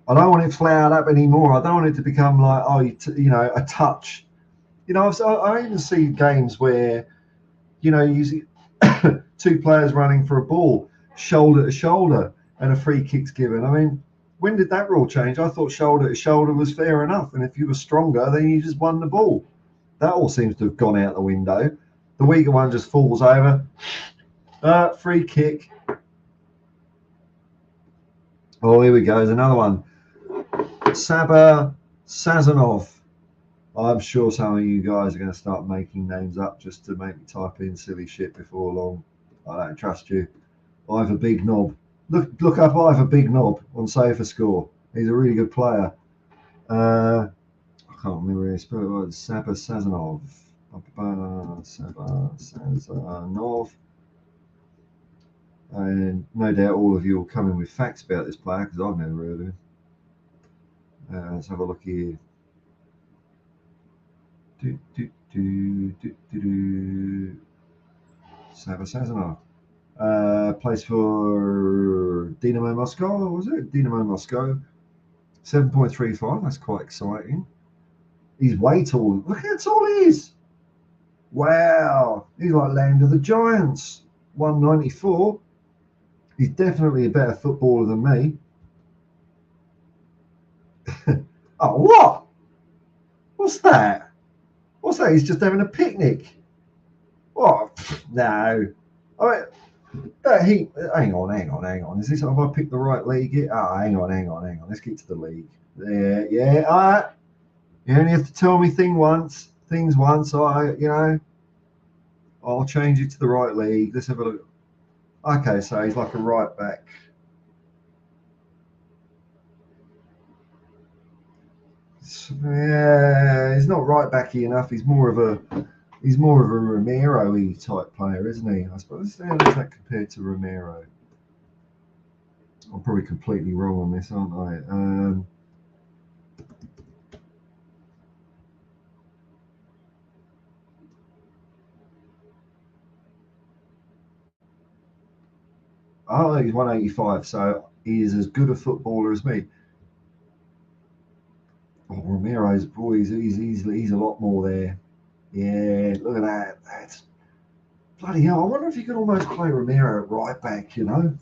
I don't want it flowered up anymore. I don't want it to become like, oh, you know, a touch. You know, I even see games where, you know, you see two players running for a ball, shoulder to shoulder, and a free kick's given. I mean, when did that rule change? I thought shoulder to shoulder was fair enough, and if you were stronger, then you just won the ball. That all seems to have gone out the window. The weaker one just falls over. Free kick. Oh, here we go. There's another one. Saba Sazonov. I'm sure some of you guys are going to start making names up just to make me type in silly shit before long. I don't trust you. Ivor Big Knob. Look up Ivor Big Knob on SofaScore. He's a really good player. I can't remember his spell. Saba Sazonov. Saba Sazonov. And no doubt all of you will come in with facts about this player because I've never heard of him. Let's have a look here. Saba Sazonov. Plays for Dynamo Moscow, was it? Dynamo Moscow. 7.35. That's quite exciting. He's way tall. Look how tall he is. Wow. He's like Land of the Giants. 194. He's definitely a better footballer than me. Oh, what? What's that? What's that? He's just having a picnic. What? No. All right. Hang on. Is this? Have I picked the right league here? Oh, hang on. Let's get to the league. There, yeah. All right. You only have to tell me things once. I'll change it to the right league. Let's have a look. Okay, so he's like a right back. Yeah, he's not right backy enough. He's more of a Romero-y type player, isn't he? I suppose. How does that compare to Romero? I'm probably completely wrong on this, aren't I? Oh, he's 185, so he is as good a footballer as me. Oh, Romero's boy, he's a lot more there. Yeah, look at that. That's bloody hell. I wonder if you could almost play Romero at right back, you know?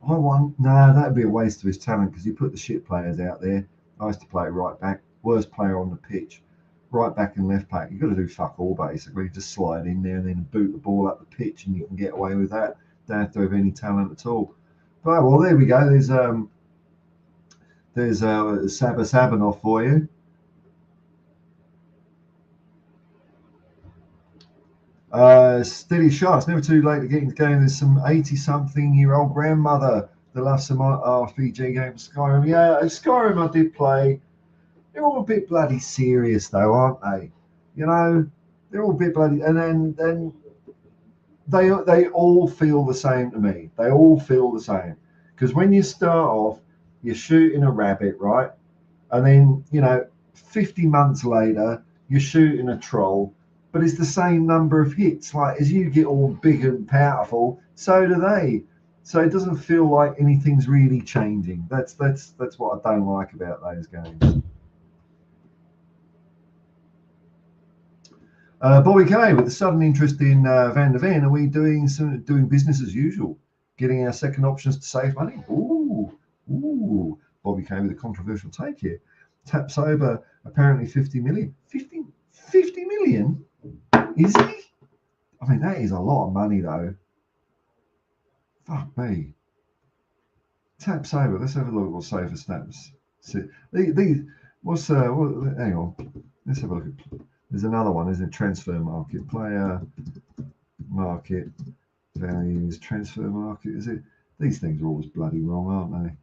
No, that'd be a waste of his talent because you put the shit players out there. I used to play right back, worst player on the pitch. Right back and left back, you've got to do fuck all basically. Just slide in there and then boot the ball up the pitch and you can get away with that. Don't have to have any talent at all. But well, there we go. There's Saba Sabanov for you. Steady shot. It's never too late to get into the game. There's some 80-something-year-old grandmother that loves some RPG games. Skyrim. Yeah, Skyrim I did play. They're all a bit bloody serious though, aren't they? You know, they're all a bit bloody. And then they all feel the same to me. They all feel the same. Because when you start off, you're shooting a rabbit, right? And then, 50 months later, you're shooting a troll, but it's the same number of hits. Like, as you get all big and powerful, so do they. So it doesn't feel like anything's really changing. That's what I don't like about those games. Bobby K, with a sudden interest in Van der Ven, are we doing business as usual? Getting our second options to save money? Ooh. Bobby K with a controversial take here. Taps over apparently 50 million. 50 million? Is he? I mean, that is a lot of money though. Fuck me. Tap Sabre. Let's have a look what Sabre snaps. These what's hang on. Let's have a look. There's another one, isn't it? Transfer market. Player market values. Transfer market. Is it? These things are always bloody wrong, aren't they?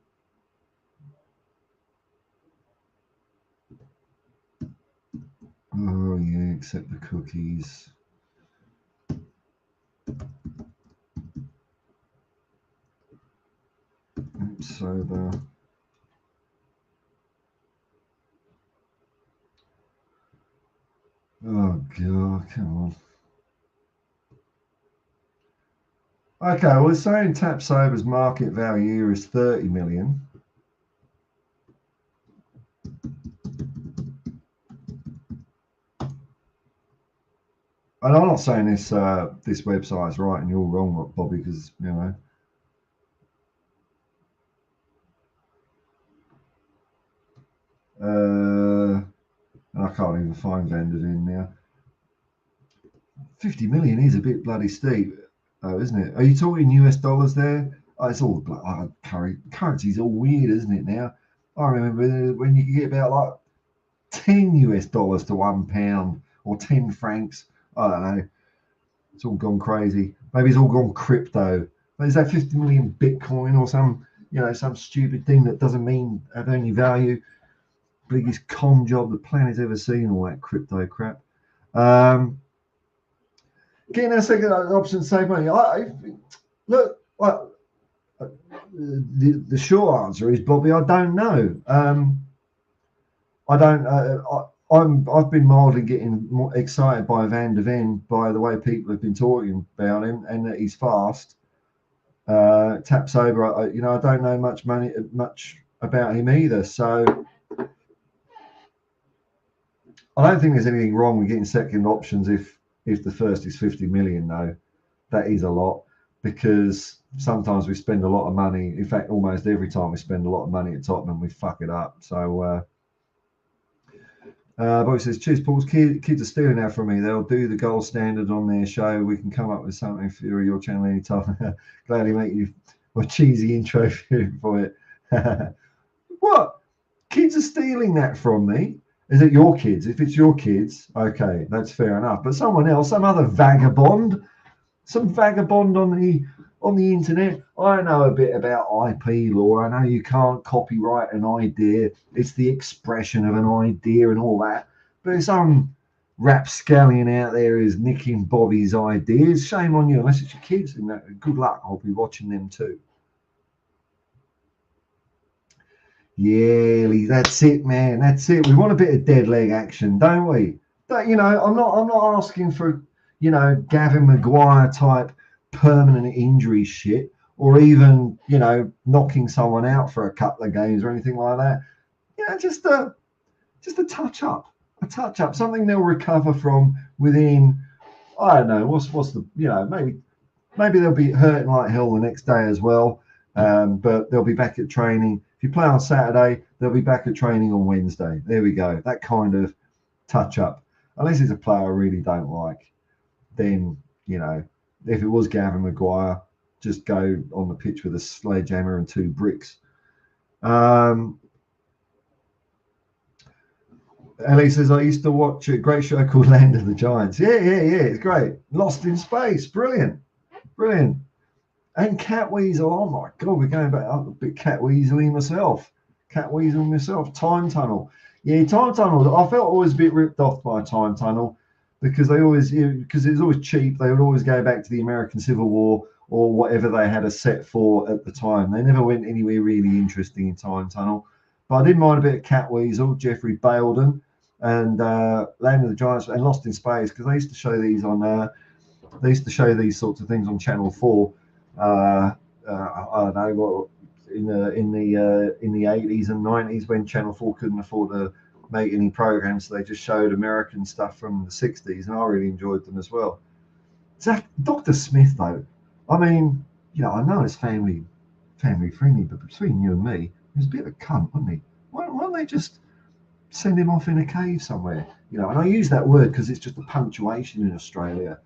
Oh yeah, accept the cookies. Sober. Oh god, come on. Okay, well, it's saying Tap Sober's market value is 30 million. And I'm not saying this this website's right and you're wrong, Bobby, because you know. And I can't even find vendors in now. 50 million is a bit bloody steep, isn't it? Are you talking US dollars there? Oh, it's all currency's all weird, isn't it now? I remember when you could get about like 10 US dollars to £1 or 10 francs. I don't know. It's all gone crazy. Maybe it's all gone crypto. But is that 50 million Bitcoin or some, you know, some stupid thing that doesn't mean have any value? Biggest con job the planet's ever seen, all that crypto crap. Getting a second option to save money. Look, the short answer is, Bobby, I don't know. I don't. I've been mildly getting more excited by Van de Ven by the way people have been talking about him and that he's fast. Tap Sober, you know, I don't know much about him either. So I don't think there's anything wrong with getting second options if the first is 50 million. Though that is a lot because sometimes we spend a lot of money. In fact, almost every time we spend a lot of money at Tottenham, we fuck it up. So. Bobby says, cheers, Paul. Kids are stealing that from me. They'll do the gold standard on their show. We can come up with something for your channel anytime. Gladly make you a cheesy intro for it. What? Kids are stealing that from me? Is it your kids? If it's your kids, okay, that's fair enough. But someone else, some other vagabond on the internet. I know a bit about IP law. I know you can't copyright an idea. It's the expression of an idea and all that. But if some rapscallion out there is nicking Bobby's ideas, shame on you. Unless it's your kids, and good luck. I'll be watching them too. Yeah, Lee, that's it, man. That's it. We want a bit of dead leg action, don't we? You know, I'm not asking for, you know, Gavin Maguire type permanent injury shit, or even, you know, knocking someone out for a couple of games or anything like that. You know, just a touch up, something they'll recover from within. I don't know what's the, you know, maybe they'll be hurting like hell the next day as well, but they'll be back at training. If you play on Saturday, they'll be back at training on Wednesday. There we go. That kind of touch up. Unless it's a player I really don't like, then, you know, if it was Gavin Maguire, just go on the pitch with a sledgehammer and 2 bricks. Ellie says, I used to watch a great show called Land of the Giants. Yeah. It's great. Lost in Space. Brilliant. And Cat Weasel. Oh, my God. We're going back up a bit Cat Weasel myself. Time Tunnel. Yeah, Time Tunnel. I felt always a bit ripped off by Time Tunnel because because it was always cheap. They would always go back to the American Civil War or whatever they had a set for at the time. They never went anywhere really interesting in Time Tunnel. But I didn't mind a bit of Cat Weasel, Jeffrey Bailden, and Land of the Giants and Lost in Space, because they used to show these sorts of things on Channel 4. I don't know what in the 80s and 90s when Channel 4 couldn't afford to make any programs, so they just showed American stuff from the 60s, and I really enjoyed them as well. Dr. Smith, though, I mean, you know, I know it's family friendly, but between you and me, he was a bit of a cunt, wasn't he? Why don't they just send him off in a cave somewhere? You know, and I use that word because it's just a punctuation in Australia.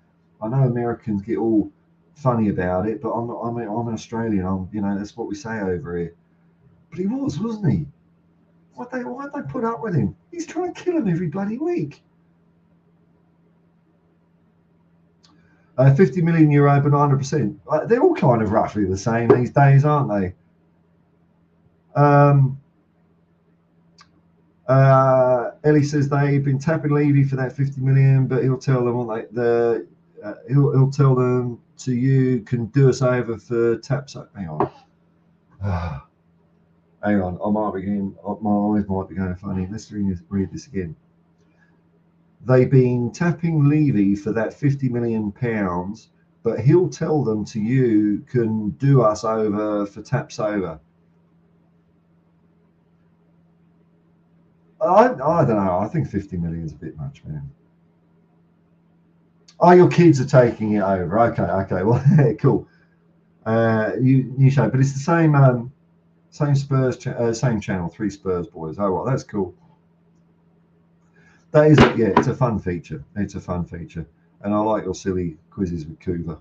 I know Americans get all funny about it, but I'm not. I'm an Australian. You know, that's what we say over here. But he was, wasn't he? Why'd they put up with him? He's trying to kill him every bloody week. 50 million euro, but 900%. They're all kind of roughly the same these days, aren't they? Ellie says they've been tapping Levy for that 50 million, but he'll tell them he'll tell them to you can do us over for taps. Hang on. Hang on, I might be getting, my eyes might be going funny. Let's read this again. They've been tapping Levy for that £50 million, but he'll tell them to you can do us over for taps over. I don't know. I think 50 million is a bit much, man. Oh, your kids are taking it over. Okay. Well, cool. New show, but it's the same. Same Spurs, same channel, 3 Spurs boys. Oh, well, that's cool. That is, yeah, it's a fun feature. It's a fun feature. And I like your silly quizzes with Kuva.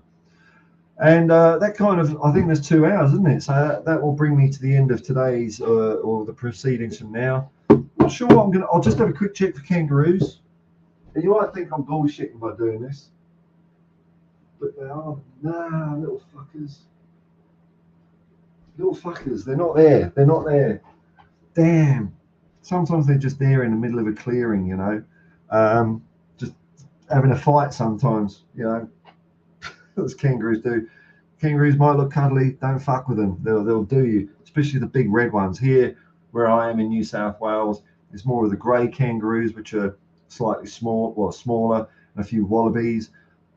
And that kind of, I think there's 2 hours, isn't it? So that will bring me to the end of today's, or the proceedings from now. Not sure what I'm going to, I'll just have a quick check for kangaroos. And you might think I'm bullshitting by doing this. But they are, little fuckers. Little fuckers, they're not there. They're not there. Damn. Sometimes they're just there in the middle of a clearing, you know. Just having a fight sometimes, you know. As kangaroos do. Kangaroos might look cuddly. Don't fuck with them. They'll do you. Especially the big red ones. Here, where I am in New South Wales, it's more of the grey kangaroos, which are slightly smaller, and a few wallabies.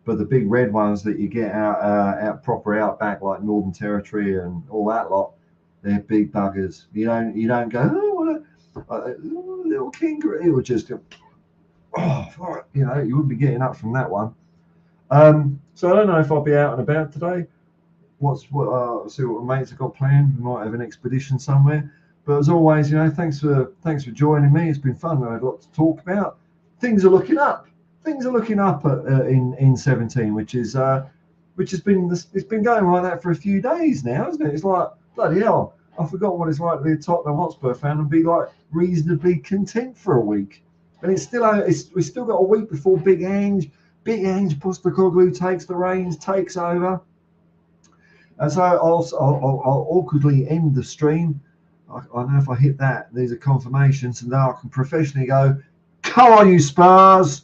But the big red ones that you get out proper outback, like Northern Territory and all that lot, they're big buggers. You don't go, oh, what a little kangaroo. It would just go, oh, you know, you wouldn't be getting up from that one. So I don't know if I'll be out and about today. See what my mates have got planned. We might have an expedition somewhere. But as always, you know, thanks for joining me. It's been fun. I had a lot to talk about. Things are looking up. Things are looking up in 17, which has been it's been going like that for a few days now, isn't it? It's like, bloody hell, I forgot what it's like to be a Tottenham Hotspur fan and be like reasonably content for a week. And we've still got a week before Big Ange Postecoglou takes the reins, takes over. And so I'll awkwardly end the stream. I know if I hit that, these are confirmations, and now I can professionally go, come on, you Spurs!